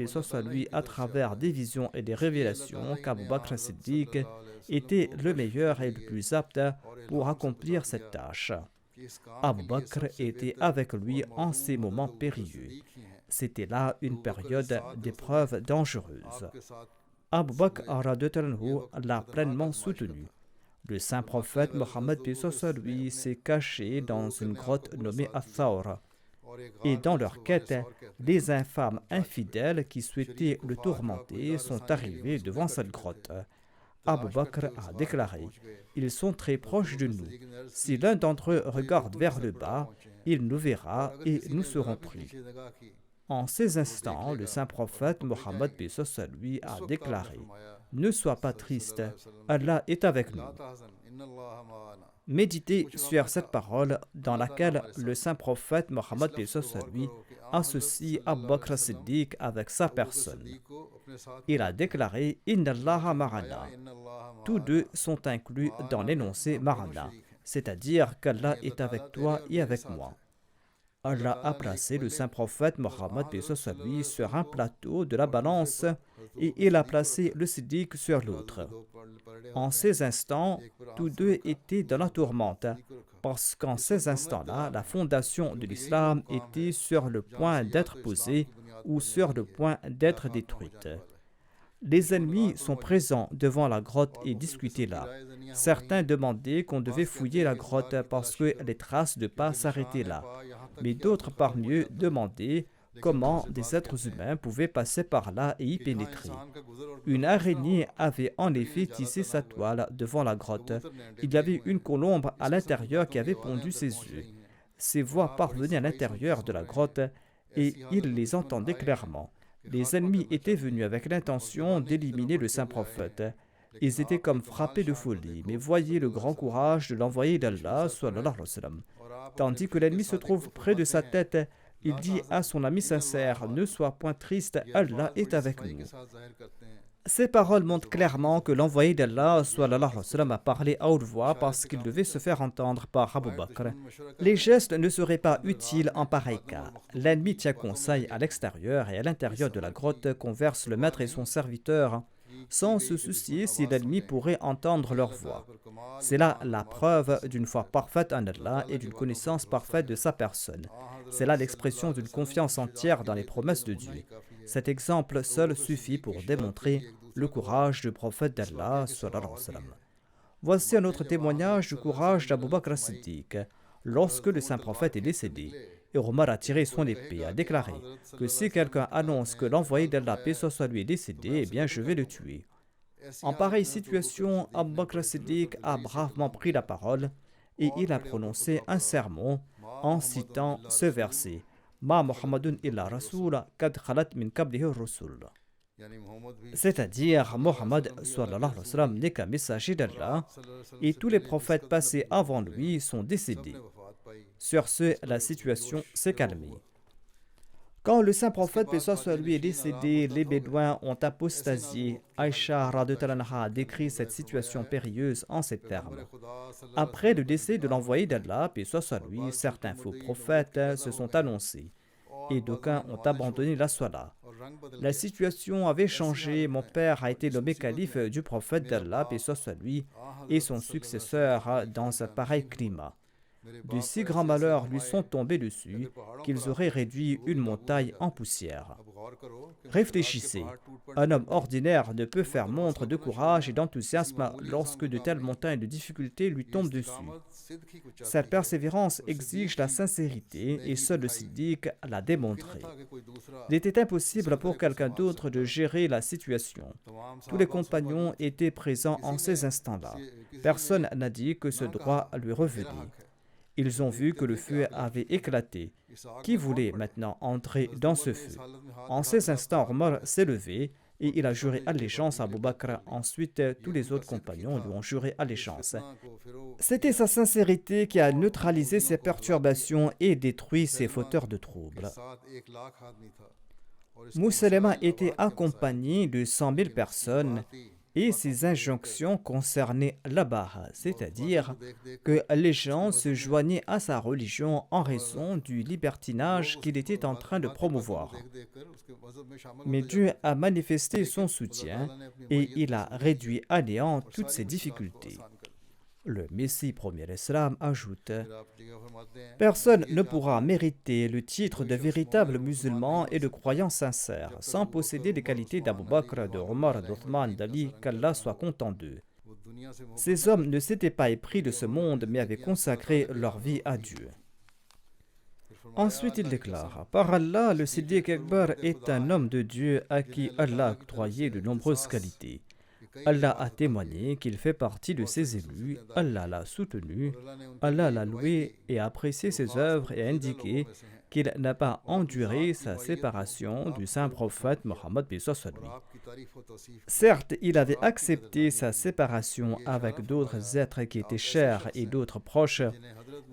Speaker 2: lui à travers des visions et des révélations qu'Abu Bakr as-Siddiq était le meilleur et le plus apte pour accomplir cette tâche. Abu Bakr était avec lui en ces moments périlleux. C'était là une période d'épreuve dangereuse. Abu Bakr l'a pleinement soutenu. Le saint prophète Mohammed lui s'est caché dans une grotte nommée Athawr. Et dans leur quête, les infâmes infidèles qui souhaitaient le tourmenter sont arrivés devant cette grotte. Abu Bakr a déclaré: Ils sont très proches de nous. Si l'un d'entre eux regarde vers le bas, il nous verra et nous serons pris. En ces instants, le saint prophète Mohammed lui a déclaré: Ne sois pas triste, Allah est avec nous. Méditez sur cette parole dans laquelle le saint prophète Mohammed lui associe Abu Bakr Siddiq avec sa personne. Il a déclaré Inna Allaha ma'ana. Tous deux sont inclus dans l'énoncé ma'ana, c'est-à-dire qu'Allah est avec toi et avec moi. Allah a placé le saint prophète Mohammed lui sur un plateau de la balance et il a placé le Siddiq sur l'autre. En ces instants, tous deux étaient dans la tourmente, parce qu'en ces instants-là, la fondation de l'islam était sur le point d'être posée ou sur le point d'être détruite. Les ennemis sont présents devant la grotte et discutaient là. Certains demandaient qu'on devait fouiller la grotte parce que les traces de pas s'arrêtaient là. Mais d'autres parmi eux demandaient comment des êtres humains pouvaient passer par là et y pénétrer. Une araignée avait en effet tissé sa toile devant la grotte. Il y avait une colombe à l'intérieur qui avait pondu ses œufs. Ces voix parvenaient à l'intérieur de la grotte et ils les entendaient clairement. Les ennemis étaient venus avec l'intention d'éliminer le saint prophète. Ils étaient comme frappés de folie, mais voyez le grand courage de l'envoyé d'Allah, sallallahu alayhi wa sallam. Tandis que l'ennemi se trouve près de sa tête, il dit à son ami sincère, « Ne sois point triste, Allah est avec nous. » Ces paroles montrent clairement que l'envoyé d'Allah, sallallahu alayhi wa sallam, a parlé à haute voix parce qu'il devait se faire entendre par Abu Bakr. Les gestes ne seraient pas utiles en pareil cas. L'ennemi tient conseil à l'extérieur et à l'intérieur de la grotte conversent le maître et son serviteur, sans se soucier si l'ennemi pourrait entendre leur voix. C'est là la preuve d'une foi parfaite en Allah et d'une connaissance parfaite de sa personne. C'est là l'expression d'une confiance entière dans les promesses de Dieu. Cet exemple seul suffit pour démontrer le courage du prophète d'Allah, sallallahu alayhi wa sallam. Voici un autre témoignage du courage d'Abu Bakr Siddiq. Lorsque le saint prophète est décédé, et Omar a tiré son épée et a déclaré que si quelqu'un annonce que l'envoyé d'Allah, paix soit lui, est décédé, eh bien je vais le tuer. En pareille situation, Abu Bakr Siddiq a bravement pris la parole et il a prononcé un sermon en citant ce verset. Ma Muhammadun illa rasoul kad khalat min qablihi rusul. C'est-à-dire, Mohammed sallallahu alayhi wa sallam n'est qu'un messager d'Allah et tous les prophètes passés avant lui sont décédés. Sur ce, la situation s'est calmée. Quand le saint prophète, paix soit lui, est décédé, les Bédouins ont apostasié. Aïcha radhiyallahu anha décrit cette situation périlleuse en ces termes. Après le décès de l'envoyé d'Allah, paix soit lui, certains faux prophètes se sont annoncés et d'aucuns ont abandonné la salat. La situation avait changé. Mon père a été nommé calife du prophète d'Allah, paix soit lui, et son successeur dans un pareil climat. De si grands malheurs lui sont tombés dessus qu'ils auraient réduit une montagne en poussière. Réfléchissez, un homme ordinaire ne peut faire montre de courage et d'enthousiasme lorsque de telles montagnes de difficultés lui tombent dessus. Cette persévérance exige la sincérité et seul le Siddiq l'a démontré. Il était impossible pour quelqu'un d'autre de gérer la situation. Tous les compagnons étaient présents en ces instants-là. Personne n'a dit que ce droit lui revenait. Ils ont vu que le feu avait éclaté. Qui voulait maintenant entrer dans ce feu? En ces instants, Omar s'est levé et il a juré allégeance à Abu Bakr. Ensuite, tous les autres compagnons lui ont juré allégeance. C'était sa sincérité qui a neutralisé ses perturbations et détruit ses fauteurs de troubles. Moussalama était accompagné de 100 000 personnes et ses injonctions concernaient l'Abaha, c'est-à-dire que les gens se joignaient à sa religion en raison du libertinage qu'il était en train de promouvoir. Mais Dieu a manifesté son soutien et il a réduit à néant toutes ces difficultés. Le Messie premier Islam ajoute « Personne ne pourra mériter le titre de véritable musulman et de croyant sincère sans posséder les qualités d'Abu Bakr, de Omar, d'Othman, d'Ali, qu'Allah soit content d'eux. Ces hommes ne s'étaient pas épris de ce monde mais avaient consacré leur vie à Dieu. » Ensuite, il déclare « Par Allah, le Siddiq Akbar est un homme de Dieu à qui Allah a octroyé de nombreuses qualités. Allah a témoigné qu'il fait partie de ses élus, Allah l'a soutenu, Allah l'a loué et apprécié ses œuvres et a indiqué qu'il n'a pas enduré sa séparation du saint prophète Mohammed paix soit lui. Certes, il avait accepté sa séparation avec d'autres êtres qui étaient chers et d'autres proches,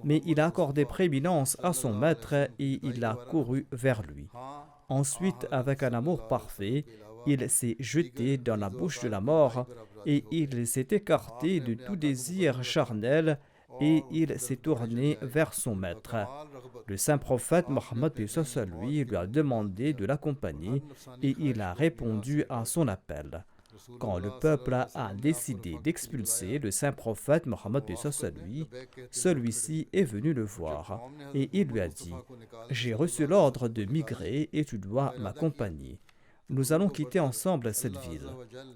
Speaker 2: mais il a accordé prééminence à son maître et il a couru vers lui. Ensuite, avec un amour parfait, il s'est jeté dans la bouche de la mort et il s'est écarté de tout désir charnel et il s'est tourné vers son maître. Le saint prophète Mohammed lui a demandé de l'accompagner et il a répondu à son appel. Quand le peuple a décidé d'expulser le saint prophète Mohammed celui-ci est venu le voir et il lui a dit « J'ai reçu l'ordre de migrer et tu dois m'accompagner. Nous allons quitter ensemble cette ville. »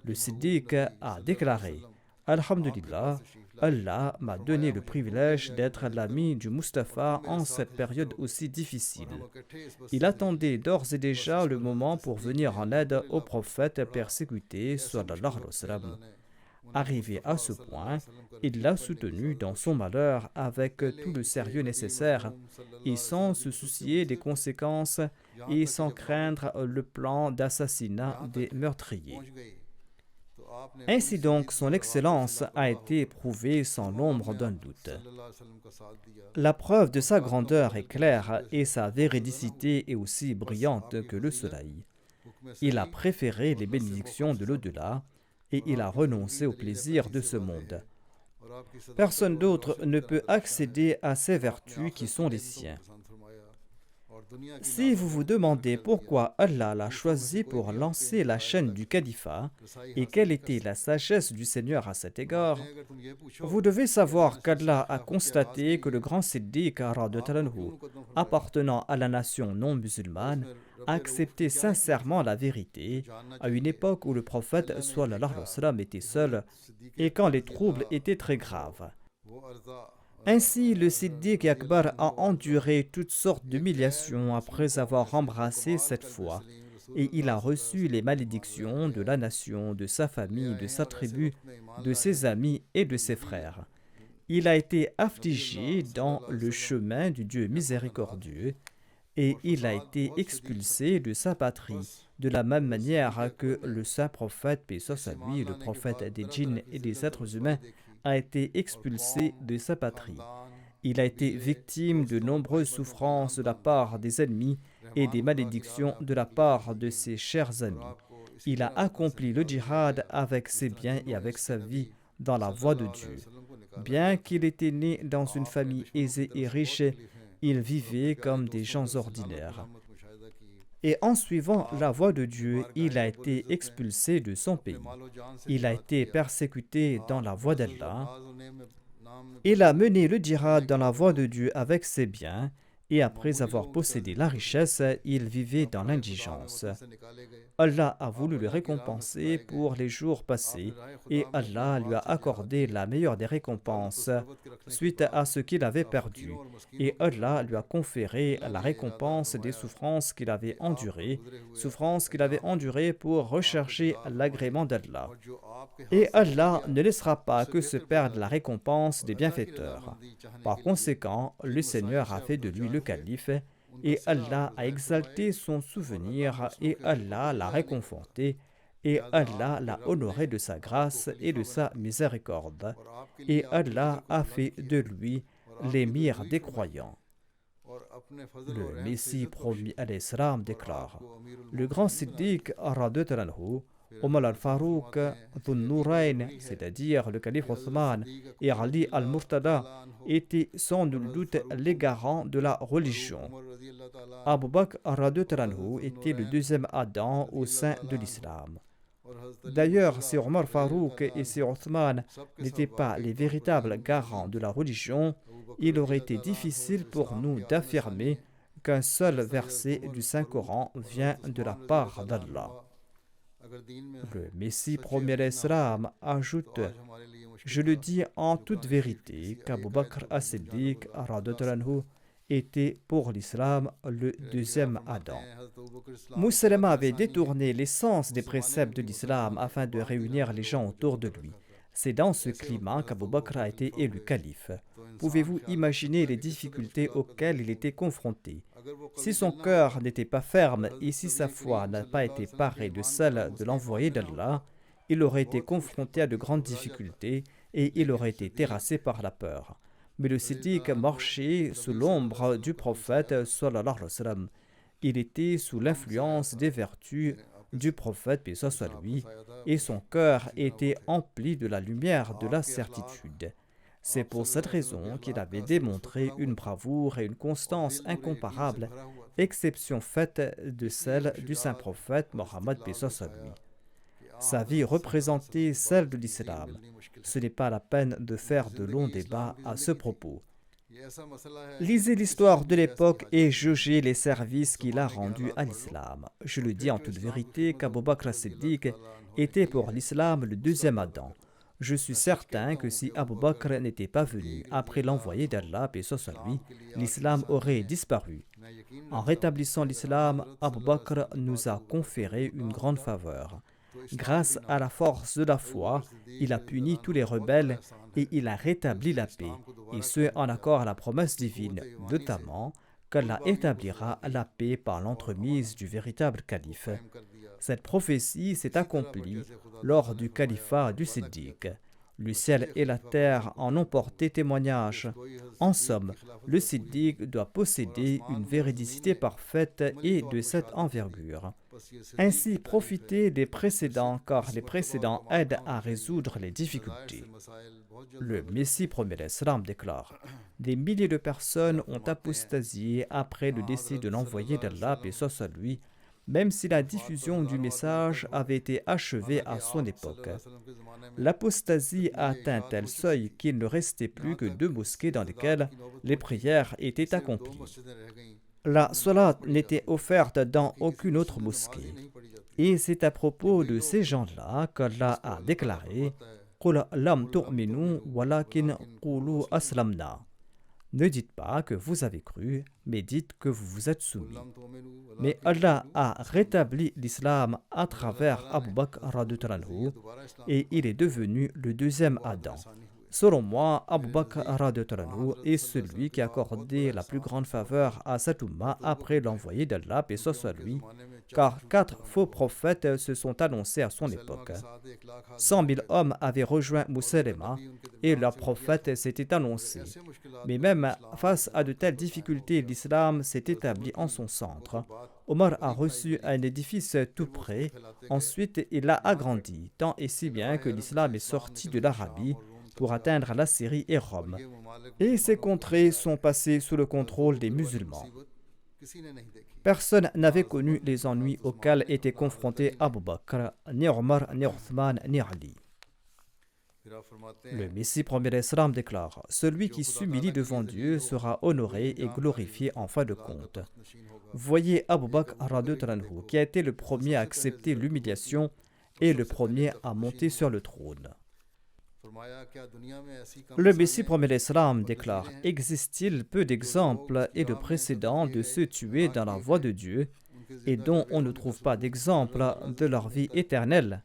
Speaker 2: Le Siddiq a déclaré « Alhamdulillah, Allah m'a donné le privilège d'être l'ami du Mustapha en cette période aussi difficile. » Il attendait d'ores et déjà le moment pour venir en aide au prophète persécuté, sallallahu alayhi wa sallam. Arrivé à ce point, il l'a soutenu dans son malheur avec tout le sérieux nécessaire et sans se soucier des conséquences et sans craindre le plan d'assassinat des meurtriers. Ainsi donc, son excellence a été prouvée sans l'ombre d'un doute. La preuve de sa grandeur est claire et sa véridicité est aussi brillante que le soleil. Il a préféré les bénédictions de l'au-delà et il a renoncé au plaisir de ce monde. Personne d'autre ne peut accéder à ces vertus qui sont les siens. Si vous vous demandez pourquoi Allah l'a choisi pour lancer la chaîne du califat et quelle était la sagesse du Seigneur à cet égard, vous devez savoir qu'Allah a constaté que le grand Siddiq appartenant à la nation non musulmane acceptait sincèrement la vérité à une époque où le prophète sallallahu alayhi wa sallam était seul et quand les troubles étaient très graves. Ainsi, le Siddiq Akbar a enduré toutes sortes d'humiliations après avoir embrassé cette foi, et il a reçu les malédictions de la nation, de sa famille, de sa tribu, de ses amis et de ses frères. Il a été affligé dans le chemin du Dieu miséricordieux, et il a été expulsé de sa patrie, de la même manière que le saint prophète, paix soit sur lui, le prophète des djinns et des êtres humains, a été expulsé de sa patrie. Il a été victime de nombreuses souffrances de la part des ennemis et des malédictions de la part de ses chers amis. Il a accompli le djihad avec ses biens et avec sa vie dans la voie de Dieu. Bien qu'il était né dans une famille aisée et riche, il vivait comme des gens ordinaires. Et en suivant la voie de Dieu, il a été expulsé de son pays. Il a été persécuté dans la voie d'Allah. Il a mené le djihad dans la voie de Dieu avec ses biens, et après avoir possédé la richesse, il vivait dans l'indigence. Allah a voulu le récompenser pour les jours passés, et Allah lui a accordé la meilleure des récompenses suite à ce qu'il avait perdu, et Allah lui a conféré la récompense des souffrances qu'il avait endurées, pour rechercher l'agrément d'Allah. Et Allah ne laissera pas que se perde la récompense des bienfaiteurs. Par conséquent, le Seigneur a fait de lui le calife, et Allah a exalté son souvenir, et Allah l'a réconforté, et Allah l'a honoré de sa grâce et de sa miséricorde, et Allah a fait de lui l'émir des croyants. Le Messie promis alayhi salam déclare: le grand Siddiq radhiyallahu anhu, Omar al-Farouk, Dhun-Nourayn, c'est-à-dire le calife Othman, et Ali al-Murtada étaient sans nul doute les garants de la religion. Abu Bakr radhiyallahu anhu était le deuxième Adam au sein de l'islam. D'ailleurs, si Omar Farouk et si Othman n'étaient pas les véritables garants de la religion, il aurait été difficile pour nous d'affirmer qu'un seul verset du Saint-Coran vient de la part d'Allah. Le Messie premier l'Islam ajoute: je le dis en toute vérité qu'Abu Bakr as-Siddiq était pour l'islam le deuxième Adam. Moussallama avait détourné l'essence des préceptes de l'islam afin de réunir les gens autour de lui. C'est dans ce climat qu'Abu Bakr a été élu calife. Pouvez-vous imaginer les difficultés auxquelles il était confronté? Si son cœur n'était pas ferme et si sa foi n'a pas été parée de celle de l'envoyé d'Allah, il aurait été confronté à de grandes difficultés et il aurait été terrassé par la peur. mais le Siddiq marchait sous l'ombre du prophète sallallahu alayhi wa sallam. Il était sous l'influence des vertus du prophète, paix soit sur lui, et son cœur était empli de la lumière de la certitude. C'est pour cette raison qu'il avait démontré une bravoure et une constance incomparables, exception faite de celle du saint prophète Mohammed, paix soit sur lui. Sa vie représentait celle de l'islam. Ce n'est pas la peine de faire de longs débats à ce propos. Lisez l'histoire de l'époque et jugez les services qu'il a rendus à l'islam. Je le dis en toute vérité qu'Abu Bakr as-Siddiq était pour l'islam le deuxième Adam. Je suis certain que si Abu Bakr n'était pas venu après l'envoyé d'Allah, paix soit sur lui, l'islam aurait disparu. En rétablissant l'islam, Abu Bakr nous a conféré une grande faveur. Grâce à la force de la foi, il a puni tous les rebelles et il a rétabli la paix, et ce en accord à la promesse divine, notamment qu'Allah établira la paix par l'entremise du véritable calife. Cette prophétie s'est accomplie lors du califat du Siddiq. Le ciel et la terre en ont porté témoignage. En somme, le Siddiq doit posséder une véridicité parfaite et de cette envergure. Ainsi, profitez des précédents, car les précédents aident à résoudre les difficultés. Le Messie premier l'Islam déclare: des milliers de personnes ont apostasié après le décès de l'envoyé d'Allah, paix soit sur lui, même si la diffusion du message avait été achevée à son époque. L'apostasie a atteint tel seuil qu'il ne restait plus que 2 mosquées dans lesquelles les prières étaient accomplies. La salat n'était offerte dans aucune autre mosquée. Et c'est à propos de ces gens-là qu'Allah a déclaré: قُلْ لَمْ تُؤْمِنُوا وَلَكِنْ قُولُوا أَسْلَمْنَا. Ne dites pas que vous avez cru, mais dites que vous vous êtes soumis. Mais Allah a rétabli l'islam à travers Abu Bakr radhiyallahu anhu, et il est devenu le deuxième Adam. Selon moi, Abu Bakr radhiyallahu anhu est celui qui a accordé la plus grande faveur à cette umma après l'envoyé d'Allah, paix soit sur lui, car 4 faux prophètes se sont annoncés à son époque. 100 000 hommes avaient rejoint Musaylima et leur prophète s'était annoncé. Mais même face à de telles difficultés, l'islam s'est établi en son centre. Omar a reçu un édifice tout près, ensuite il l'a agrandi, tant et si bien que l'islam est sorti de l'Arabie pour atteindre la Syrie et Rome. Et ces contrées sont passées sous le contrôle des musulmans. Personne n'avait connu les ennuis auxquels étaient confrontés Abu Bakr, ni Omar, ni Uthman, ni Ali. Le Messie premier l'Islam déclare: celui qui s'humilie devant Dieu sera honoré et glorifié en fin de compte. Voyez Abu Bakr radhiyallahu anhu, qui a été le premier à accepter l'humiliation et le premier à monter sur le trône. Le Messie premier l'Islam déclare: existe-t-il peu d'exemples et de précédents de ceux tués dans la voie de Dieu et dont on ne trouve pas d'exemple de leur vie éternelle?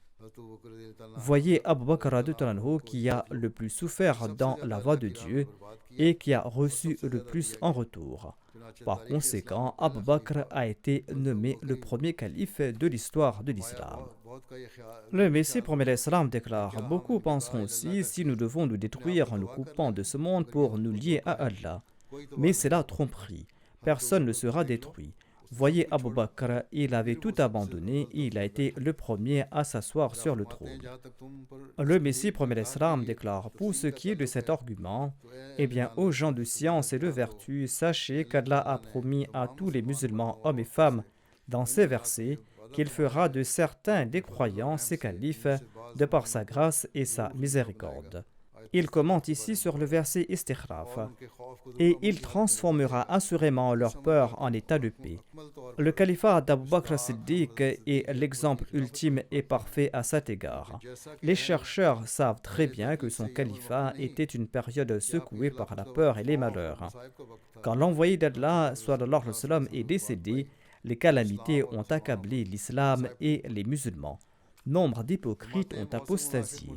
Speaker 2: Voyez Abu Bakr radhiyallahu anhu, qui a le plus souffert dans la voie de Dieu et qui a reçu le plus en retour. Par conséquent, Abu Bakr a été nommé le premier calife de l'histoire de l'islam. Le Messie premier l'Islam déclare: beaucoup penseront aussi si nous devons nous détruire en nous coupant de ce monde pour nous lier à Allah. Mais c'est la tromperie. Personne ne sera détruit. Voyez Abu Bakr, il avait tout abandonné et il a été le premier à s'asseoir sur le trône. Le Messie premier l'Islam déclare: pour ce qui est de cet argument, eh bien, aux gens de science et de vertu, sachez qu'Allah a promis à tous les musulmans, hommes et femmes, dans ces versets, qu'il fera de certains des croyants ses califes de par sa grâce et sa miséricorde. Il commente ici sur le verset Istikhraf: et il transformera assurément leur peur en état de paix. Le califat d'Abu Bakr Siddiq est l'exemple ultime et parfait à cet égard. Les chercheurs savent très bien que son califat était une période secouée par la peur et les malheurs. Quand l'envoyé d'Allah sallallahu alayhi wa sallam est décédé, les calamités ont accablé l'islam et les musulmans. Nombre d'hypocrites ont apostasié.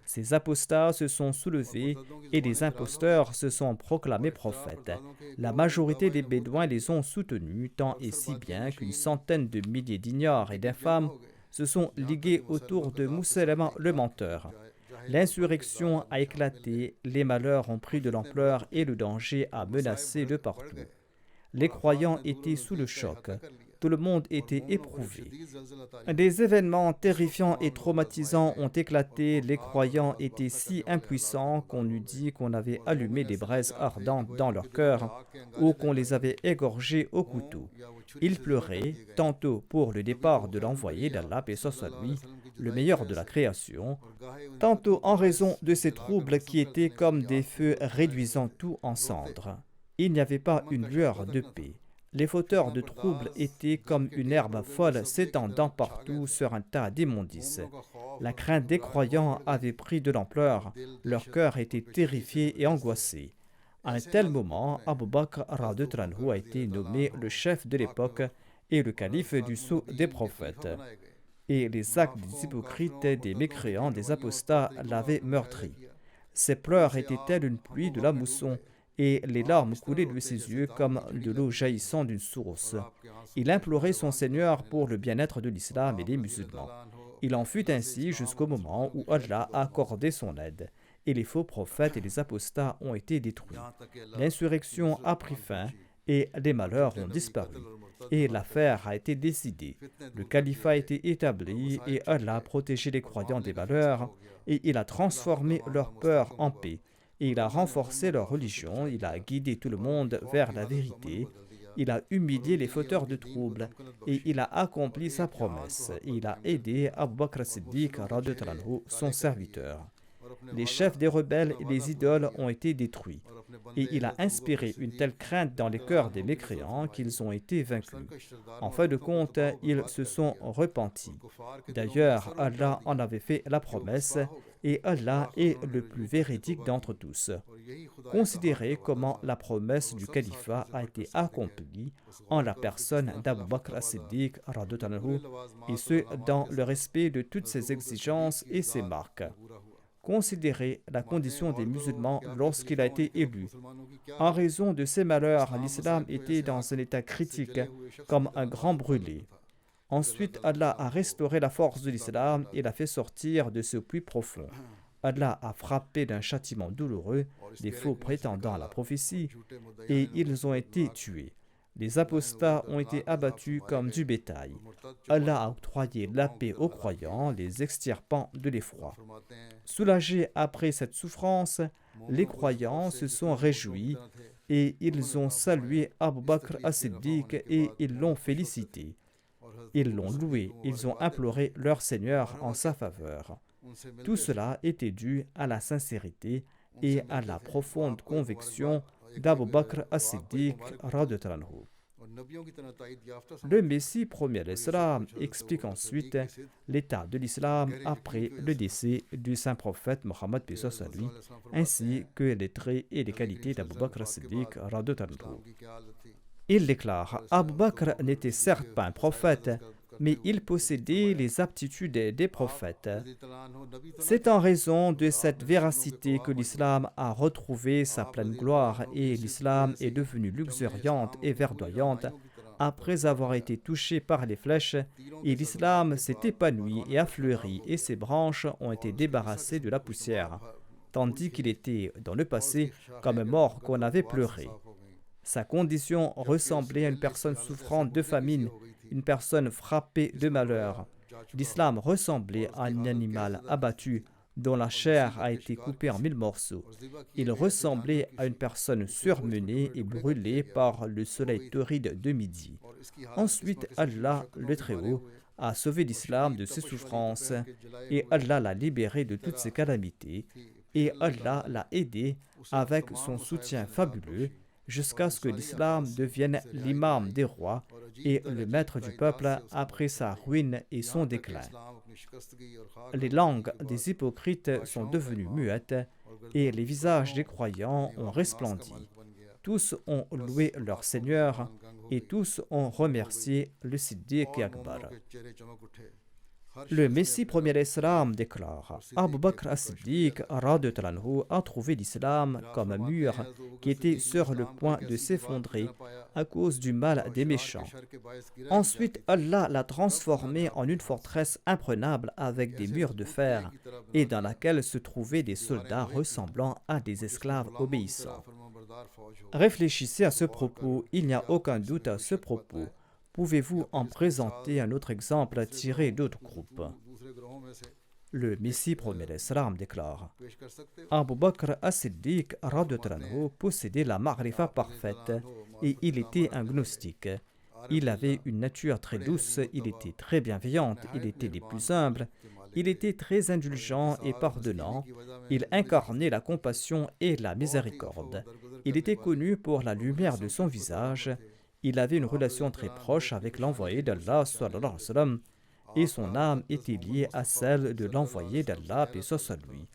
Speaker 2: Ces apostats se sont soulevés et des imposteurs se sont proclamés prophètes. La majorité des Bédouins les ont soutenus, tant et si bien qu'une centaine de milliers d'ignares et d'infâmes se sont ligués autour de Musaylima le menteur. L'insurrection a éclaté, les malheurs ont pris de l'ampleur et le danger a menacé de partout. Les croyants étaient sous le choc. Tout le monde était éprouvé. Des événements terrifiants et traumatisants ont éclaté. Les croyants étaient si impuissants qu'on eût dit qu'on avait allumé des braises ardentes dans leur cœur ou qu'on les avait égorgés au couteau. Ils pleuraient, tantôt pour le départ de l'envoyé d'Allah, paix soit lui, le meilleur de la création, tantôt en raison de ces troubles qui étaient comme des feux réduisant tout en cendres. Il n'y avait pas une lueur de paix. Les fauteurs de troubles étaient comme une herbe folle s'étendant partout sur un tas d'immondices. La crainte des croyants avait pris de l'ampleur, leur cœur était terrifié et angoissé. À un tel moment, Abu Bakr radhiyallahu anhu a été nommé le chef de l'époque et le calife du sceau des prophètes. Et les actes des hypocrites, des mécréants, des apostats l'avaient meurtri. Ses pleurs étaient telles une pluie de la mousson, et les larmes coulaient de ses yeux comme de l'eau jaillissant d'une source. Il implorait son Seigneur pour le bien-être de l'islam et des musulmans. Il en fut ainsi jusqu'au moment où Allah a accordé son aide, et les faux prophètes et les apostats ont été détruits. L'insurrection a pris fin, et les malheurs ont disparu. Et l'affaire a été décidée. Le califat a été établi, et Allah a protégé les croyants des malheurs, et il a transformé leur peur en paix. Et il a renforcé leur religion, il a guidé tout le monde vers la vérité, il a humilié les fauteurs de troubles, et il a accompli sa promesse. Il a aidé Abu Bakr as-Siddiq, radhiyallahu anhu, son serviteur. Les chefs des rebelles et les idoles ont été détruits, et il a inspiré une telle crainte dans les cœurs des mécréants qu'ils ont été vaincus. En fin de compte, ils se sont repentis. D'ailleurs, Allah en avait fait la promesse, et Allah est le plus véridique d'entre tous. Considérez comment la promesse du califat a été accomplie en la personne d'Abu Bakr as-Siddiq, radhiyallahu anhu, et ce, dans le respect de toutes ses exigences et ses marques. Considérez la condition des musulmans lorsqu'il a été élu. En raison de ces malheurs, l'islam était dans un état critique, comme un grand brûlé. Ensuite, Allah a restauré la force de l'islam et l'a fait sortir de ce puits profond. Allah a frappé d'un châtiment douloureux les faux prétendants à la prophétie, et ils ont été tués. Les apostats ont été abattus comme du bétail. Allah a octroyé la paix aux croyants, les extirpant de l'effroi. Soulagés après cette souffrance, les croyants se sont réjouis et ils ont salué Abu Bakr as-Siddiq et ils l'ont félicité. Ils l'ont loué, ils ont imploré leur Seigneur en sa faveur. Tout cela était dû à la sincérité et à la profonde conviction d'Abu Bakr as-Siddiq radhiyallahu anhu. Le Messie premier l'Islam explique ensuite l'état de l'islam après le décès du saint prophète Mohammed paix soit lui, ainsi que les traits et les qualités d'Abu Bakr as-Siddiq radhiyallahu anhu. Il déclare: Abu Bakr n'était certes pas un prophète, mais il possédait les aptitudes des prophètes. C'est en raison de cette véracité que l'islam a retrouvé sa pleine gloire et l'islam est devenu luxuriante et verdoyante après avoir été touché par les flèches, et l'islam s'est épanoui et a fleuri et ses branches ont été débarrassées de la poussière, tandis qu'il était dans le passé comme un mort qu'on avait pleuré. Sa condition ressemblait à une personne souffrant de famine, une personne frappée de malheur. L'islam ressemblait à un animal abattu dont la chair a été coupée en 1000 morceaux. Il ressemblait à une personne surmenée et brûlée par le soleil torride de midi. Ensuite, Allah, le Très-Haut, a sauvé l'islam de ses souffrances et Allah l'a libéré de toutes ses calamités et Allah l'a aidé avec son soutien fabuleux jusqu'à ce que l'islam devienne l'imam des rois et le maître du peuple après sa ruine et son déclin. Les langues des hypocrites sont devenues muettes et les visages des croyants ont resplendi. Tous ont loué leur Seigneur et tous ont remercié le Siddiq Akbar. Le Messie premier l'Islam déclare: Abu Bakr as-Siddiq radhiyallahu anhu a trouvé l'islam comme un mur qui était sur le point de s'effondrer à cause du mal des méchants. Ensuite, Allah l'a transformé en une forteresse imprenable avec des murs de fer et dans laquelle se trouvaient des soldats ressemblant à des esclaves obéissants. Réfléchissez à ce propos, il n'y a aucun doute à ce propos. Pouvez-vous en présenter un autre exemple tiré d'autres groupes? Le Messie premier l'Islam déclare: Abu Bakr as-Siddiq radhiyallahu anhu possédait la ma'rifa parfaite et il était un gnostique. Il avait une nature très douce, il était très bienveillant, il était des plus humbles, il était très indulgent et pardonnant, il incarnait la compassion et la miséricorde. Il était connu pour la lumière de son visage. Il avait une relation très proche avec l'envoyé d'Allah sallallahu alayhi wa sallam, et son âme était liée à celle de l'envoyé d'Allah, paix soit sur lui.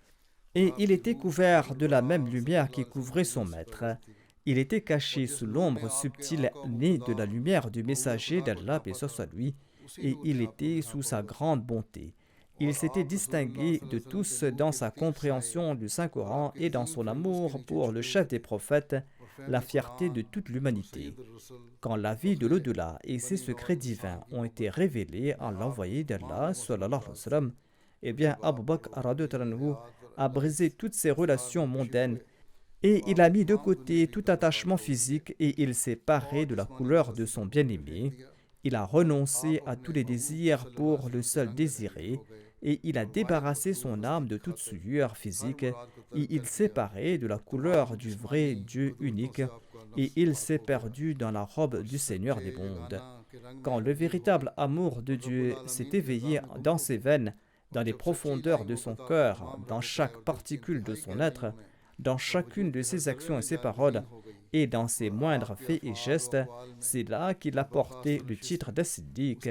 Speaker 2: Et il était couvert de la même lumière qui couvrait son maître. Il était caché sous l'ombre subtile née de la lumière du messager d'Allah, paix soit sur lui, et il était sous sa grande bonté. Il s'était distingué de tous dans sa compréhension du Saint-Coran et dans son amour pour le chef des prophètes, la fierté de toute l'humanité. Quand la vie de l'au-delà et ses secrets divins ont été révélés à l'envoyé d'Allah, sallallahu alayhi wa sallam, eh bien Abu Bakr radhiyallahu anhu a brisé toutes ses relations mondaines et il a mis de côté tout attachement physique et il s'est paré de la couleur de son bien-aimé. Il a renoncé à tous les désirs pour le seul désiré et il a débarrassé son âme de toute souillure physique et il s'est paré de la couleur du vrai Dieu unique et il s'est perdu dans la robe du Seigneur des mondes. Quand le véritable amour de Dieu s'est éveillé dans ses veines, dans les profondeurs de son cœur, dans chaque particule de son être, dans chacune de ses actions et ses paroles, et dans ses moindres faits et gestes, c'est là qu'il a porté le titre d'As-Siddiq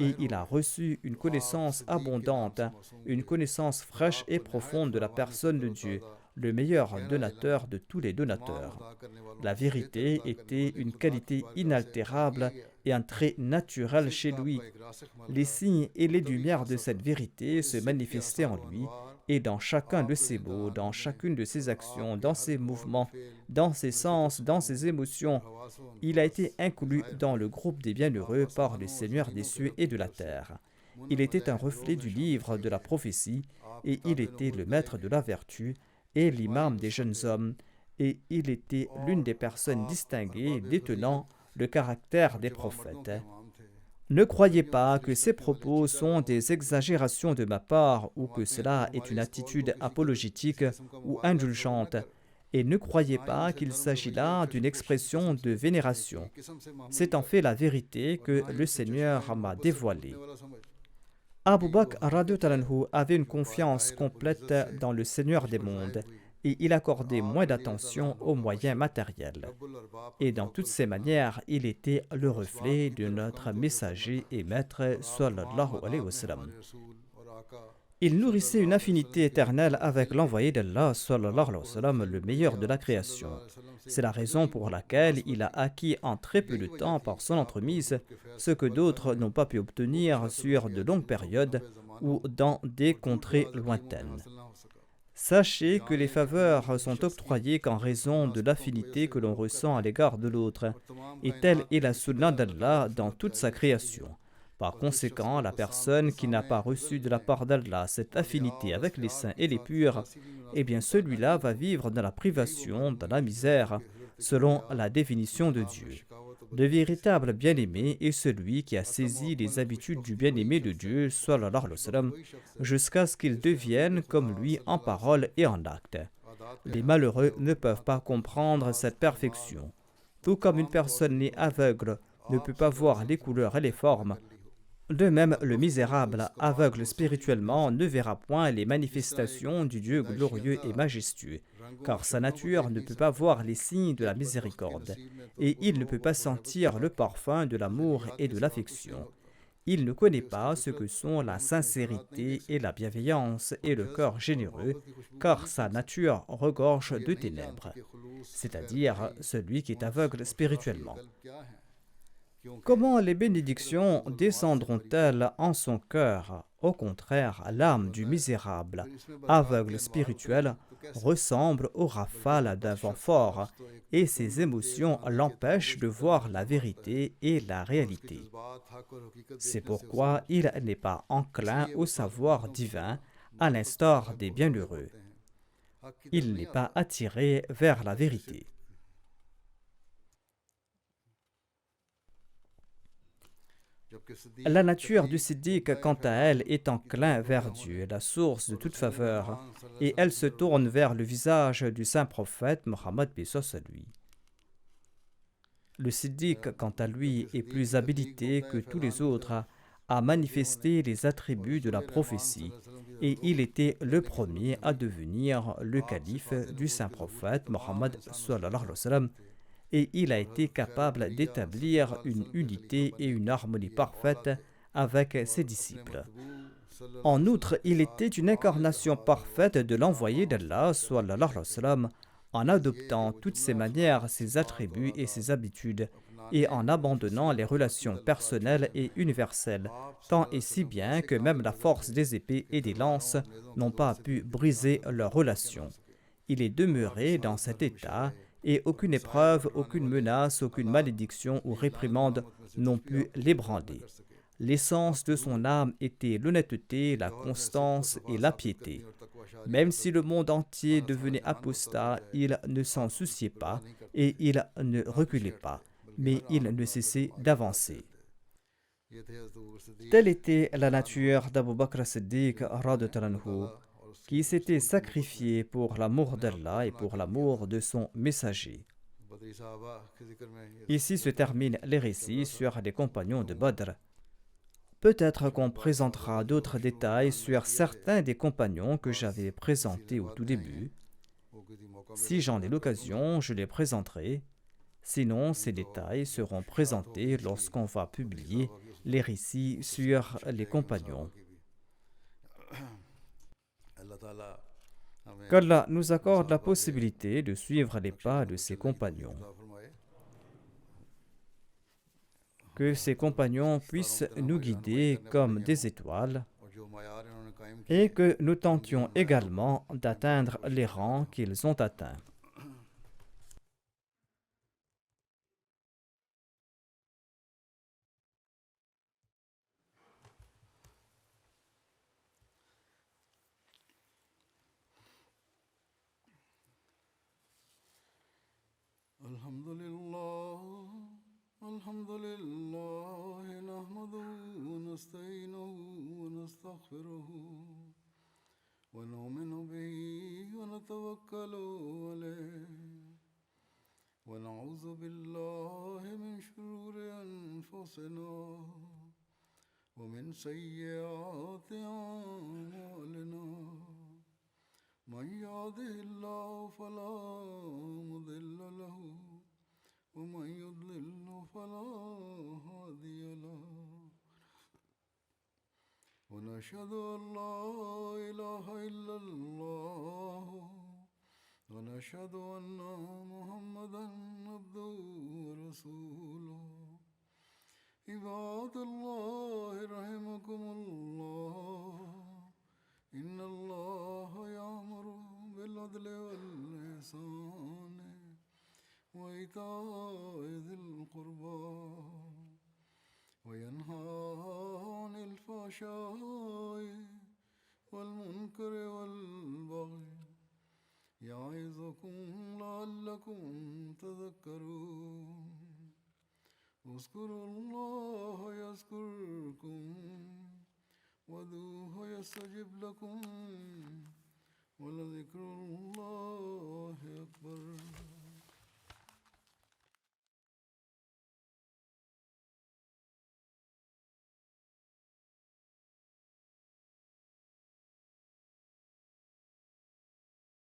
Speaker 2: et il a reçu une connaissance abondante, une connaissance fraîche et profonde de la personne de Dieu, le meilleur donateur de tous les donateurs. La vérité était une qualité inaltérable et un trait naturel chez lui. Les signes et les lumières de cette vérité se manifestaient en lui et dans chacun de ses mots, dans chacune de ses actions, dans ses mouvements, dans ses sens, dans ses émotions. Il a été inclus dans le groupe des bienheureux par le Seigneur des cieux et de la terre. Il était un reflet du livre de la prophétie et il était le maître de la vertu et l'imam des jeunes hommes et il était l'une des personnes distinguées détenant le caractère des prophètes. Ne croyez pas que ces propos sont des exagérations de ma part ou que cela est une attitude apologétique ou indulgente, et ne croyez pas qu'il s'agit là d'une expression de vénération. C'est en fait la vérité que le Seigneur m'a dévoilée. Abu Bakr radhiyallahu anhu avait une confiance complète dans le Seigneur des mondes et il accordait moins d'attention aux moyens matériels. Et dans toutes ces manières, il était le reflet de notre messager et maître sallallahu alayhi wa sallam. Il nourrissait une affinité éternelle avec l'envoyé d'Allah sallallahu alayhi wa sallam, le meilleur de la création. C'est la raison pour laquelle il a acquis en très peu de temps par son entremise ce que d'autres n'ont pas pu obtenir sur de longues périodes ou dans des contrées lointaines. Sachez que les faveurs sont octroyées qu'en raison de l'affinité que l'on ressent à l'égard de l'autre, et telle est la sunna d'Allah dans toute sa création. Par conséquent, la personne qui n'a pas reçu de la part d'Allah cette affinité avec les saints et les purs, eh bien celui-là va vivre dans la privation, dans la misère, selon la définition de Dieu. Le véritable bien-aimé est celui qui a saisi les habitudes du bien-aimé de Dieu, sallallahu alayhi wa sallam, jusqu'à ce qu'il devienne comme lui en parole et en acte. Les malheureux ne peuvent pas comprendre cette perfection. Tout comme une personne née aveugle ne peut pas voir les couleurs et les formes, de même le misérable, aveugle spirituellement, ne verra point les manifestations du Dieu glorieux et majestueux, car sa nature ne peut pas voir les signes de la miséricorde, et il ne peut pas sentir le parfum de l'amour et de l'affection. Il ne connaît pas ce que sont la sincérité et la bienveillance et le cœur généreux, car sa nature regorge de ténèbres, c'est-à-dire celui qui est aveugle spirituellement. Comment les bénédictions descendront-elles en son cœur? Au contraire, l'âme du misérable, aveugle spirituel, ressemble aux rafales d'un vent fort, et ses émotions l'empêchent de voir la vérité et la réalité. C'est pourquoi il n'est pas enclin au savoir divin, à l'instar des bienheureux. Il n'est pas attiré vers la vérité. La nature du siddiq, quant à elle, est enclin vers Dieu, la source de toute faveur, et elle se tourne vers le visage du saint prophète Mohammed à lui. Le siddiq, quant à lui, est plus habilité que tous les autres à manifester les attributs de la prophétie, et il était le premier à devenir le calife du saint prophète Mohammed sallallahu alayhi wa sallam, et il a été capable d'établir une unité et une harmonie parfaite avec ses disciples. En outre, il était une incarnation parfaite de l'envoyé d'Allah, sallallahu alayhi wa sallam, en adoptant toutes ses manières, ses attributs et ses habitudes, et en abandonnant les relations personnelles et universelles, tant et si bien que même la force des épées et des lances n'ont pas pu briser leurs relations. Il est demeuré dans cet état, et aucune épreuve, aucune menace, aucune malédiction ou réprimande n'ont pu l'ébranler. L'essence de son âme était l'honnêteté, la constance et la piété. Même si le monde entier devenait apostat, il ne s'en souciait pas et il ne reculait pas, mais il ne cessait d'avancer. Telle était la nature d'Abu Bakr as-Siddiq radhiyallahu anhu, qui s'était sacrifié pour l'amour d'Allah et pour l'amour de son messager. Ici se terminent les récits sur les compagnons de Badr. Peut-être qu'on présentera d'autres détails sur certains des compagnons que j'avais présentés au tout début. Si j'en ai l'occasion, je les présenterai. Sinon, ces détails seront présentés lorsqu'on va publier les récits sur les compagnons. Qu'Allah nous accorde la possibilité de suivre les pas de ses compagnons. Que ces compagnons puissent nous guider comme des étoiles et que nous tentions également d'atteindre les rangs qu'ils ont atteints.
Speaker 1: Alhamdulillah, nahmaduhu wa nasta'inuhu wa nastaghfiruhu wa nu'minu bihi wa natawakkalu alayhi wa na'udhu billahi min shururi anfusina wa min sayyiati a'malina. Man yahdihillahu fala mudilla lahu ومن يضلل فلا هادي له ونشهد أن لا إله إلا الله ونشهد أن محمدا عبده ورسوله عباد الله رحمكم الله إن الله يأمر بالعدل والإحسان وإيتاء ذي القربى وينهى عن الفحشاء والمنكر والبغي يعظكم لعلكم تذكرون اذكروا الله يذكركم وادعوه يستجب لكم ولذكر الله أكبر.